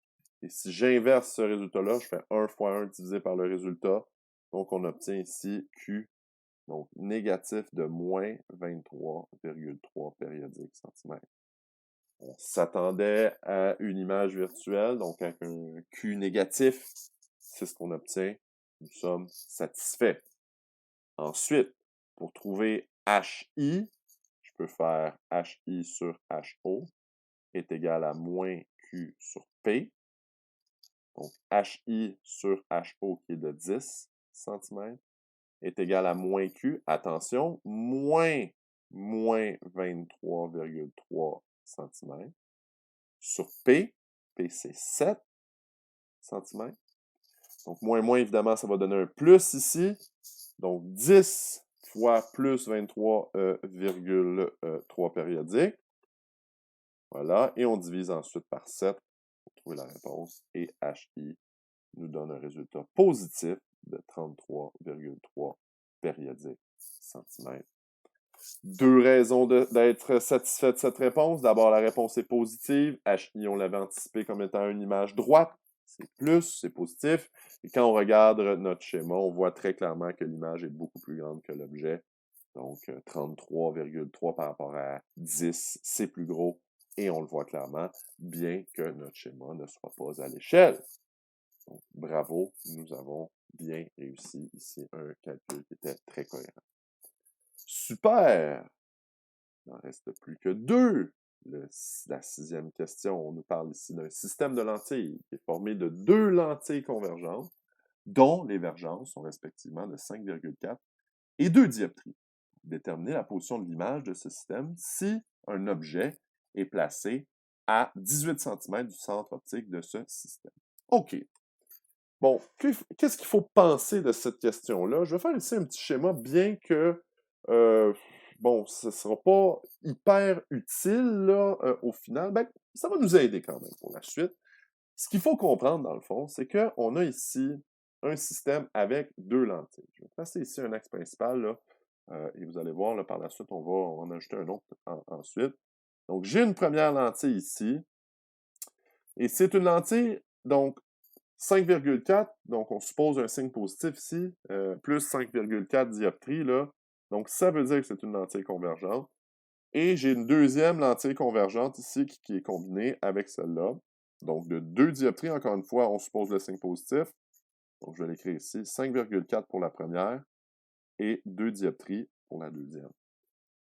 Et si j'inverse ce résultat-là, je fais 1 fois 1 divisé par le résultat. Donc, on obtient ici Q, donc négatif de moins 23,3 périodiques centimètres. On s'attendait à une image virtuelle, donc avec un Q négatif. C'est ce qu'on obtient. Nous sommes satisfaits. Ensuite, pour trouver HI, je peux faire HI sur HO. est égal à moins Q sur P. Donc, HI sur HO qui est de 10 cm est égal à moins Q, attention, moins 23,3 cm sur P. P, c'est 7 cm. Donc, moins, évidemment, ça va donner un plus ici. Donc, 10 fois plus 23,3 périodiques. Voilà. Et on divise ensuite par 7 pour trouver la réponse. Et HI nous donne un résultat positif de 33,3 périodiques centimètres. Deux raisons d'être satisfait de cette réponse. D'abord, la réponse est positive. HI, on l'avait anticipé comme étant une image droite. C'est plus, c'est positif. Et quand on regarde notre schéma, on voit très clairement que l'image est beaucoup plus grande que l'objet. Donc, 33,3 par rapport à 10, c'est plus gros. Et on le voit clairement, bien que notre schéma ne soit pas à l'échelle. Donc, bravo, nous avons bien réussi ici un calcul qui était très cohérent. Super! Il n'en reste plus que deux. La sixième question, on nous parle ici d'un système de lentilles qui est formé de deux lentilles convergentes, dont les vergences sont respectivement de 5,4 et 2 dioptries. Déterminer la position de l'image de ce système si un objet est placé à 18 cm du centre optique de ce système. OK. Bon, qu'est-ce qu'il faut penser de cette question-là? Je vais faire ici un petit schéma, bien que, bon, ce ne sera pas hyper utile, là, au final. Ben, ça va nous aider quand même pour la suite. Ce qu'il faut comprendre, dans le fond, c'est qu'on a ici un système avec deux lentilles. Je vais passer ici un axe principal, là, et vous allez voir, là, par la suite, on va en ajouter un autre ensuite. Donc, j'ai une première lentille ici, et c'est une lentille, donc, 5,4, donc on suppose un signe positif ici, plus 5,4 dioptries, là. Donc, ça veut dire que c'est une lentille convergente. Et j'ai une deuxième lentille convergente ici qui est combinée avec celle-là. Donc, de 2 dioptries, encore une fois, on suppose le signe positif. Donc, je vais l'écrire ici, 5,4 pour la première et 2 dioptries pour la deuxième.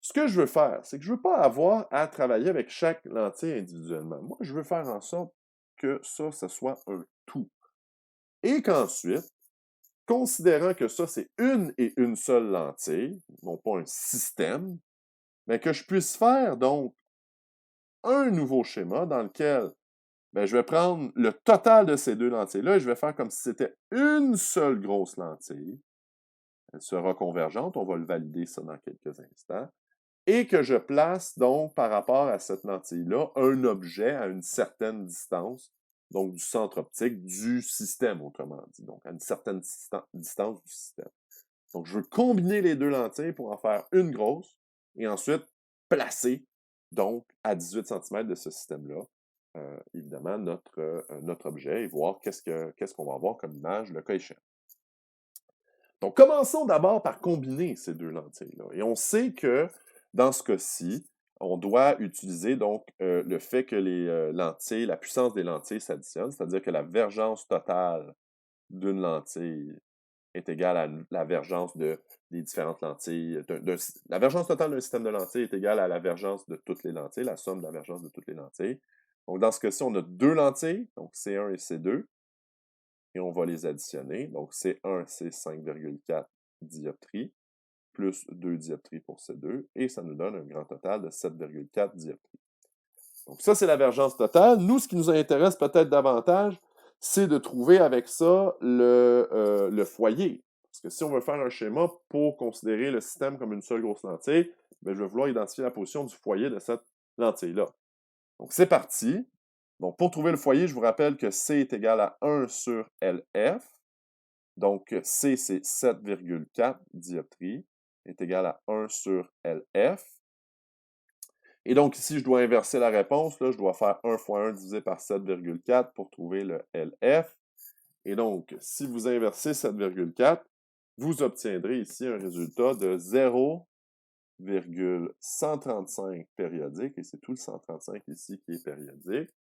Ce que je veux faire, c'est que je ne veux pas avoir à travailler avec chaque lentille individuellement. Moi, je veux faire en sorte que ça soit un tout. Et qu'ensuite, considérant que ça, c'est une et une seule lentille, non pas un système, mais que je puisse faire donc un nouveau schéma dans lequel je vais prendre le total de ces deux lentilles-là et je vais faire comme si c'était une seule grosse lentille. Elle sera convergente, on va le valider ça dans quelques instants. Et que je place donc par rapport à cette lentille-là un objet à une certaine distance, donc du centre optique du système, autrement dit, donc à une certaine distance du système. Donc, je veux combiner les deux lentilles pour en faire une grosse et ensuite placer, donc, à 18 cm de ce système-là, évidemment, notre objet et voir qu'est-ce qu'on va avoir comme image, le cas échéant. Donc, commençons d'abord par combiner ces deux lentilles-là. Et on sait que, dans ce cas-ci, on doit utiliser donc le fait que les lentilles, la puissance des lentilles s'additionne, c'est-à-dire que la vergence totale d'une lentille est égale à la vergence des différentes lentilles. La vergence totale d'un système de lentilles est égale à la vergence de toutes les lentilles, la somme de la vergence de toutes les lentilles. Donc, dans ce cas-ci, on a deux lentilles, donc C1 et C2, et on va les additionner. Donc, C1, c'est 5,4 dioptries, plus 2 dioptries pour C2, et ça nous donne un grand total de 7,4 dioptries. Donc, ça, c'est la vergence totale. Nous, ce qui nous intéresse peut-être davantage, c'est de trouver avec ça le foyer. Parce que si on veut faire un schéma pour considérer le système comme une seule grosse lentille, je vais vouloir identifier la position du foyer de cette lentille-là. Donc, c'est parti. Donc, pour trouver le foyer, je vous rappelle que C est égal à 1 sur LF. Donc, C, c'est 7,4 dioptries, est égal à 1 sur LF. Et donc, ici, je dois inverser la réponse. Là, je dois faire 1 fois 1 divisé par 7,4 pour trouver le LF. Et donc, si vous inversez 7,4, vous obtiendrez ici un résultat de 0,135 périodique. Et c'est tout le 135 ici qui est périodique.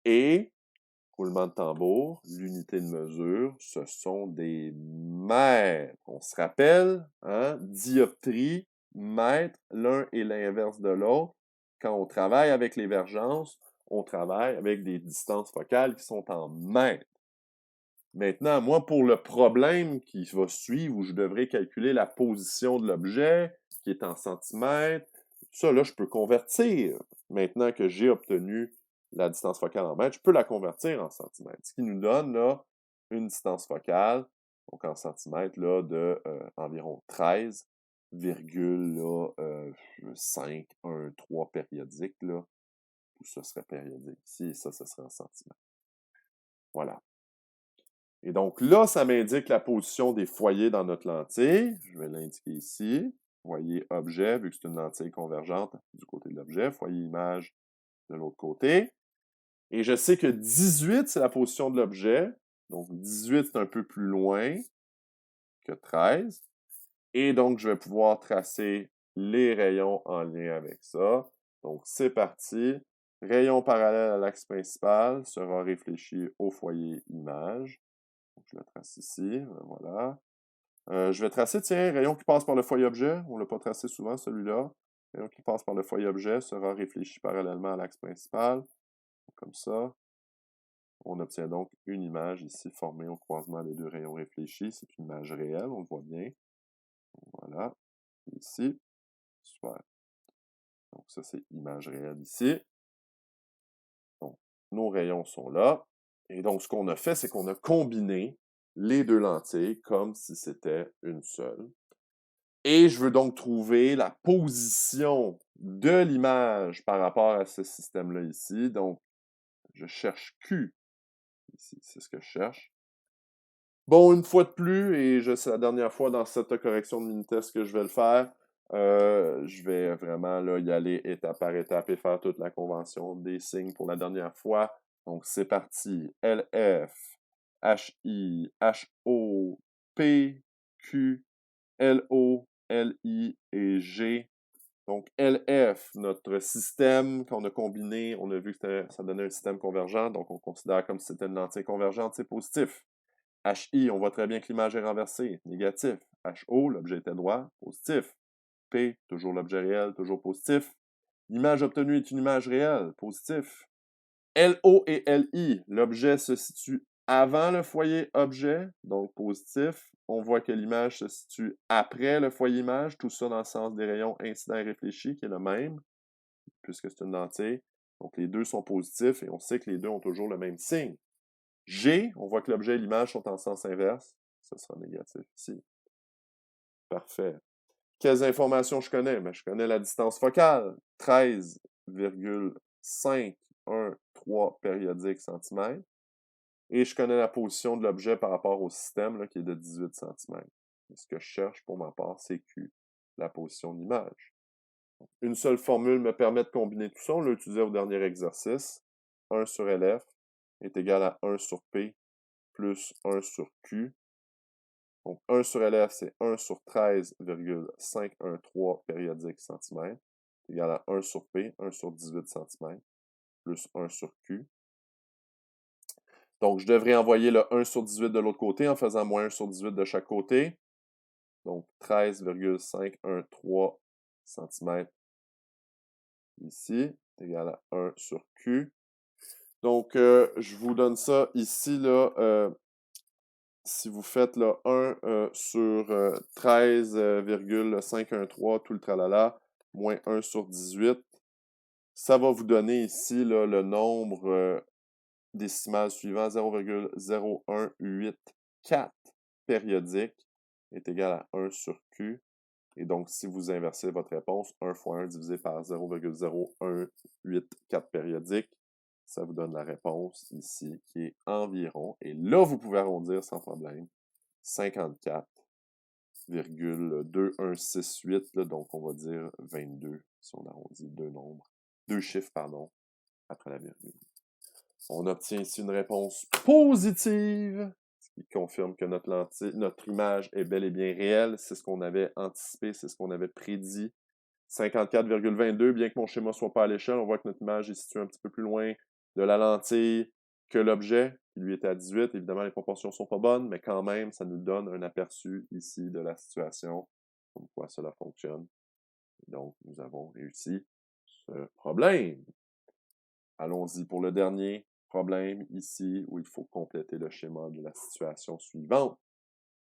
Et, roulement de tambour, l'unité de mesure, ce sont des mètres. On se rappelle, hein, dioptrie, mètre, l'un est l'inverse de l'autre. quand on travaille avec les vergences, on travaille avec des distances focales qui sont en mètres. Maintenant, moi, pour le problème qui va suivre, où je devrais calculer la position de l'objet, qui est en centimètres, ça, là, je peux convertir. Maintenant que j'ai obtenu la distance focale en mètres, je peux la convertir en centimètres. Ce qui nous donne, là, une distance focale, donc en centimètres, là, de environ 13,513 périodiques, là. Tout ça serait périodique ici, et ça serait en centimètres. Voilà. Et donc là, ça m'indique la position des foyers dans notre lentille. Je vais l'indiquer ici. Foyer objet, vu que c'est une lentille convergente du côté de l'objet. Foyer image de l'autre côté. Et je sais que 18, c'est la position de l'objet. Donc 18, c'est un peu plus loin que 13. Et donc, je vais pouvoir tracer les rayons en lien avec ça. Donc, c'est parti. Rayon parallèle à l'axe principal sera réfléchi au foyer image. Donc, je le trace ici, voilà. Je vais tracer, tiens, rayon qui passe par le foyer objet. On ne l'a pas tracé souvent, celui-là. Rayon qui passe par le foyer objet sera réfléchi parallèlement à l'axe principal. Comme ça. On obtient donc une image ici formée au croisement des deux rayons réfléchis. C'est une image réelle, on le voit bien. Voilà. Ici. Super. Donc ça, c'est image réelle ici. Donc, nos rayons sont là. Et donc, ce qu'on a fait, c'est qu'on a combiné les deux lentilles comme si c'était une seule. Et je veux donc trouver la position de l'image par rapport à ce système-là ici. Donc, je cherche Q. Ici, c'est ce que je cherche. Bon, une fois de plus, et c'est la dernière fois dans cette correction de Minitest que je vais le faire, je vais vraiment là, y aller étape par étape et faire toute la convention des signes pour la dernière fois. Donc, c'est parti. LF, HI, HO, P, Q, LO, LI et G. Donc, LF, notre système qu'on a combiné, on a vu que ça donnait un système convergent, donc on considère comme si c'était une lentille convergente, c'est positif. HI, on voit très bien que l'image est renversée, négatif. HO, l'objet était droit, positif. P, toujours l'objet réel, toujours positif. L'image obtenue est une image réelle, positif. LO et LI, l'objet se situe avant le foyer objet, donc positif. On voit que l'image se situe après le foyer image, tout ça dans le sens des rayons incidents et réfléchis, qui est le même, puisque c'est une lentille. Donc les deux sont positifs et on sait que les deux ont toujours le même signe. G, on voit que l'objet et l'image sont en sens inverse. Ça sera négatif ici. Parfait. Quelles informations je connais? Ben, je connais la distance focale, 13,513 périodiques centimètres. Et je connais la position de l'objet par rapport au système, là, qui est de 18 cm. Ce que je cherche pour ma part, c'est Q, la position de l'image. Une seule formule me permet de combiner tout ça. On l'a utilisé au dernier exercice. 1 sur LF est égal à 1 sur P plus 1 sur Q. Donc, 1 sur LF, c'est 1 sur 13,513 périodiques centimètres, égal à 1 sur P, 1 sur 18 cm, plus 1 sur Q. Donc, je devrais envoyer le 1 sur 18 de l'autre côté en faisant moins 1 sur 18 de chaque côté. Donc, 13,513 cm ici, égal à 1 sur Q. Donc, je vous donne ça ici, là, si vous faites là, 1 sur 13,513, tout le tralala, moins 1 sur 18, ça va vous donner ici là, le nombre décimal suivant, 0,0184 périodique est égal à 1 sur Q. Et donc, si vous inversez votre réponse, 1 fois 1 divisé par 0,0184 périodique, ça vous donne la réponse ici, qui est environ, et là, vous pouvez arrondir sans problème, 54,2168, donc on va dire 22, si on arrondit deux chiffres, pardon, après la virgule. On obtient ici une réponse positive, ce qui confirme que notre image est bel et bien réelle. C'est ce qu'on avait anticipé, c'est ce qu'on avait prédit. 54,22, bien que mon schéma ne soit pas à l'échelle, on voit que notre image est située un petit peu plus loin de la lentille que l'objet, qui lui était à 18. Évidemment, les proportions ne sont pas bonnes, mais quand même, ça nous donne un aperçu ici de la situation, comme quoi cela fonctionne. Donc, nous avons réussi ce problème. Allons-y pour le dernier problème ici, où il faut compléter le schéma de la situation suivante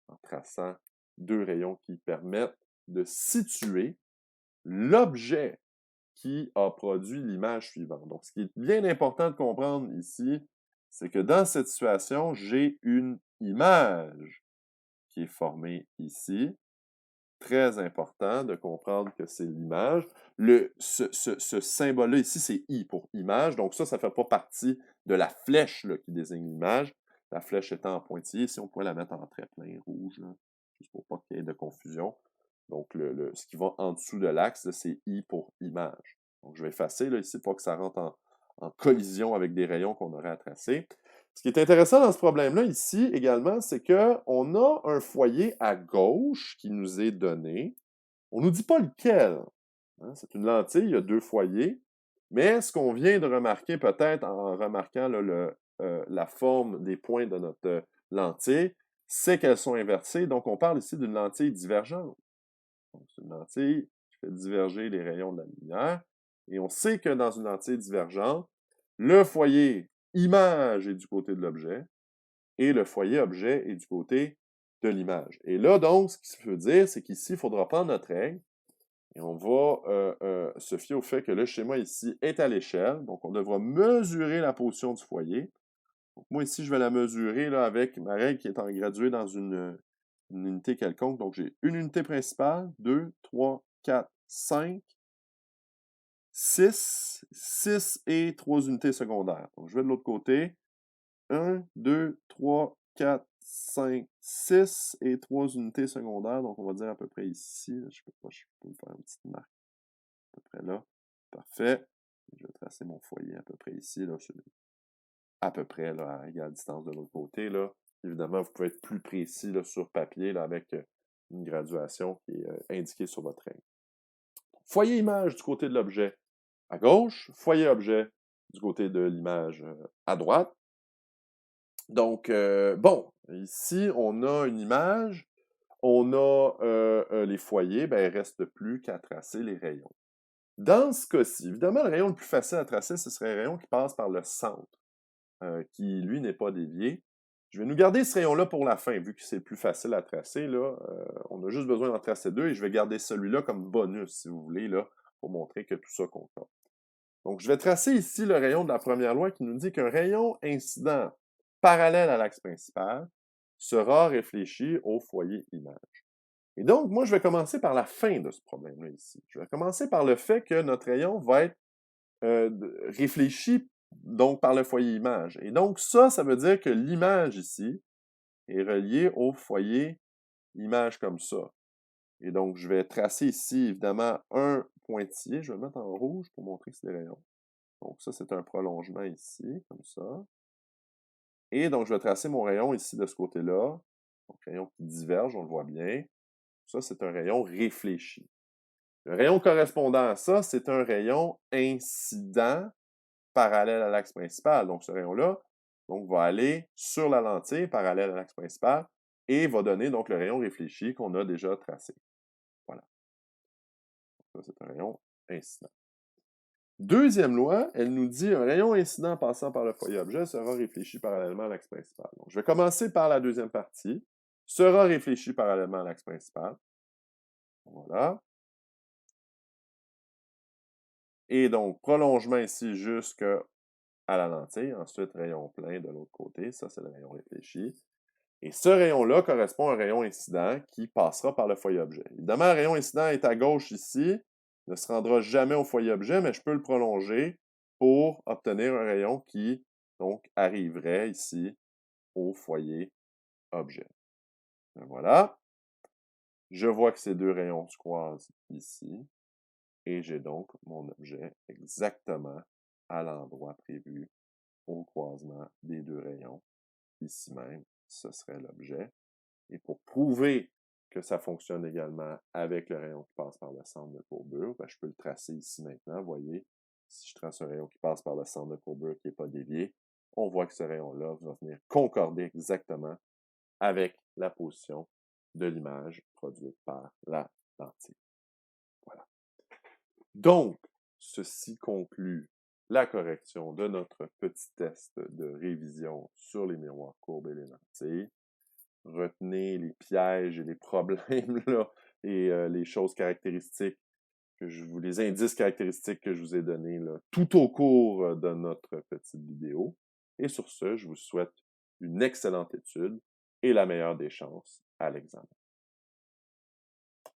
en traçant deux rayons qui permettent de situer l'objet qui a produit l'image suivante. Donc, ce qui est bien important de comprendre ici, c'est que dans cette situation, j'ai une image qui est formée ici. Très important de comprendre que c'est l'image. Ce symbole-là ici, c'est I pour image. Donc ça ne fait pas partie de la flèche là, qui désigne l'image. La flèche étant en pointillé, si on pourrait la mettre en trait plein rouge, là, juste pour pas qu'il y ait de confusion. Donc ce qui va en dessous de l'axe, c'est I pour image. Donc je vais effacer là, ici pour que ça rentre en collision avec des rayons qu'on aurait à tracer. Ce qui est intéressant dans ce problème-là ici également, c'est qu'on a un foyer à gauche qui nous est donné. On ne nous dit pas lequel. Hein? C'est une lentille, il y a deux foyers. Mais ce qu'on vient de remarquer peut-être en remarquant là, la forme des points de notre lentille, c'est qu'elles sont inversées. Donc on parle ici d'une lentille divergente. C'est une lentille qui fait diverger les rayons de la lumière. Et on sait que dans une lentille divergente, le foyer image est du côté de l'objet et le foyer objet est du côté de l'image. Et là, donc, ce qui se veut dire, c'est qu'ici, il faudra prendre notre règle et on va se fier au fait que le schéma ici est à l'échelle. Donc, on devra mesurer la position du foyer. Donc, moi, ici, je vais la mesurer là, avec ma règle qui est en graduée dans une unité quelconque. Donc, j'ai une unité principale, 2, 3, 4, 5, 6 et 3 unités secondaires. Donc, je vais de l'autre côté. 1, 2, 3, 4, 5, 6 et 3 unités secondaires. Donc, on va dire à peu près ici. Là, je peux me faire une petite marque à peu près là. Parfait. Je vais tracer mon foyer à peu près ici. Là, à peu près là, à égale distance de l'autre côté. Là. Évidemment, vous pouvez être plus précis là, sur papier là, avec une graduation qui est indiquée sur votre règle. Foyer image du côté de l'objet à gauche, foyer objet du côté de l'image à droite. Donc, bon, ici, on a une image, on a les foyers, ben, il ne reste plus qu'à tracer les rayons. Dans ce cas-ci, évidemment, le rayon le plus facile à tracer, ce serait un rayon qui passe par le centre, qui, lui, n'est pas dévié. Je vais nous garder ce rayon-là pour la fin, vu que c'est plus facile à tracer. Là, on a juste besoin d'en tracer deux, et je vais garder celui-là comme bonus, si vous voulez, là, pour montrer que tout ça concorde. Donc, je vais tracer ici le rayon de la première loi qui nous dit qu'un rayon incident parallèle à l'axe principal sera réfléchi au foyer image. Et donc, moi, je vais commencer par la fin de ce problème-là ici. Je vais commencer par le fait que notre rayon va être réfléchi donc par le foyer image. Et donc, ça veut dire que l'image ici est reliée au foyer image comme ça. Et donc, je vais tracer ici, évidemment, un pointillé. Je vais le mettre en rouge pour montrer que c'est des rayons. Donc, ça, c'est un prolongement ici, comme ça. Et donc, je vais tracer mon rayon ici de ce côté-là. Donc, rayon qui diverge, on le voit bien. Ça, c'est un rayon réfléchi. Le rayon correspondant à ça, c'est un rayon incident parallèle à l'axe principal. Donc, ce rayon-là va aller sur la lentille parallèle à l'axe principal et va donner donc le rayon réfléchi qu'on a déjà tracé. Voilà. Ça, c'est un rayon incident. Deuxième loi, elle nous dit un rayon incident passant par le foyer objet sera réfléchi parallèlement à l'axe principal. Donc, je vais commencer par la deuxième partie. Sera réfléchi parallèlement à l'axe principal. Voilà. Et donc, prolongement ici jusqu'à la lentille. Ensuite, rayon plein de l'autre côté. Ça, c'est le rayon réfléchi. Et ce rayon-là correspond à un rayon incident qui passera par le foyer objet. Évidemment, le rayon incident est à gauche ici, ne se rendra jamais au foyer objet, mais je peux le prolonger pour obtenir un rayon qui, donc, arriverait ici au foyer objet. Et voilà. Je vois que ces deux rayons se croisent ici. Et j'ai donc mon objet exactement à l'endroit prévu au croisement des deux rayons. Ici même, ce serait l'objet. Et pour prouver que ça fonctionne également avec le rayon qui passe par le centre de courbure, ben, je peux le tracer ici maintenant. Vous voyez, si je trace un rayon qui passe par le centre de courbure qui n'est pas dévié, on voit que ce rayon-là va venir concorder exactement avec la position de l'image produite par la lentille. Voilà. Donc, ceci conclut la correction de notre petit test de révision sur les miroirs courbes et les lentilles. Retenez les pièges et les problèmes là, et les choses caractéristiques les indices caractéristiques que je vous ai donnés là, tout au cours de notre petite vidéo. Et sur ce, je vous souhaite une excellente étude et la meilleure des chances à l'examen.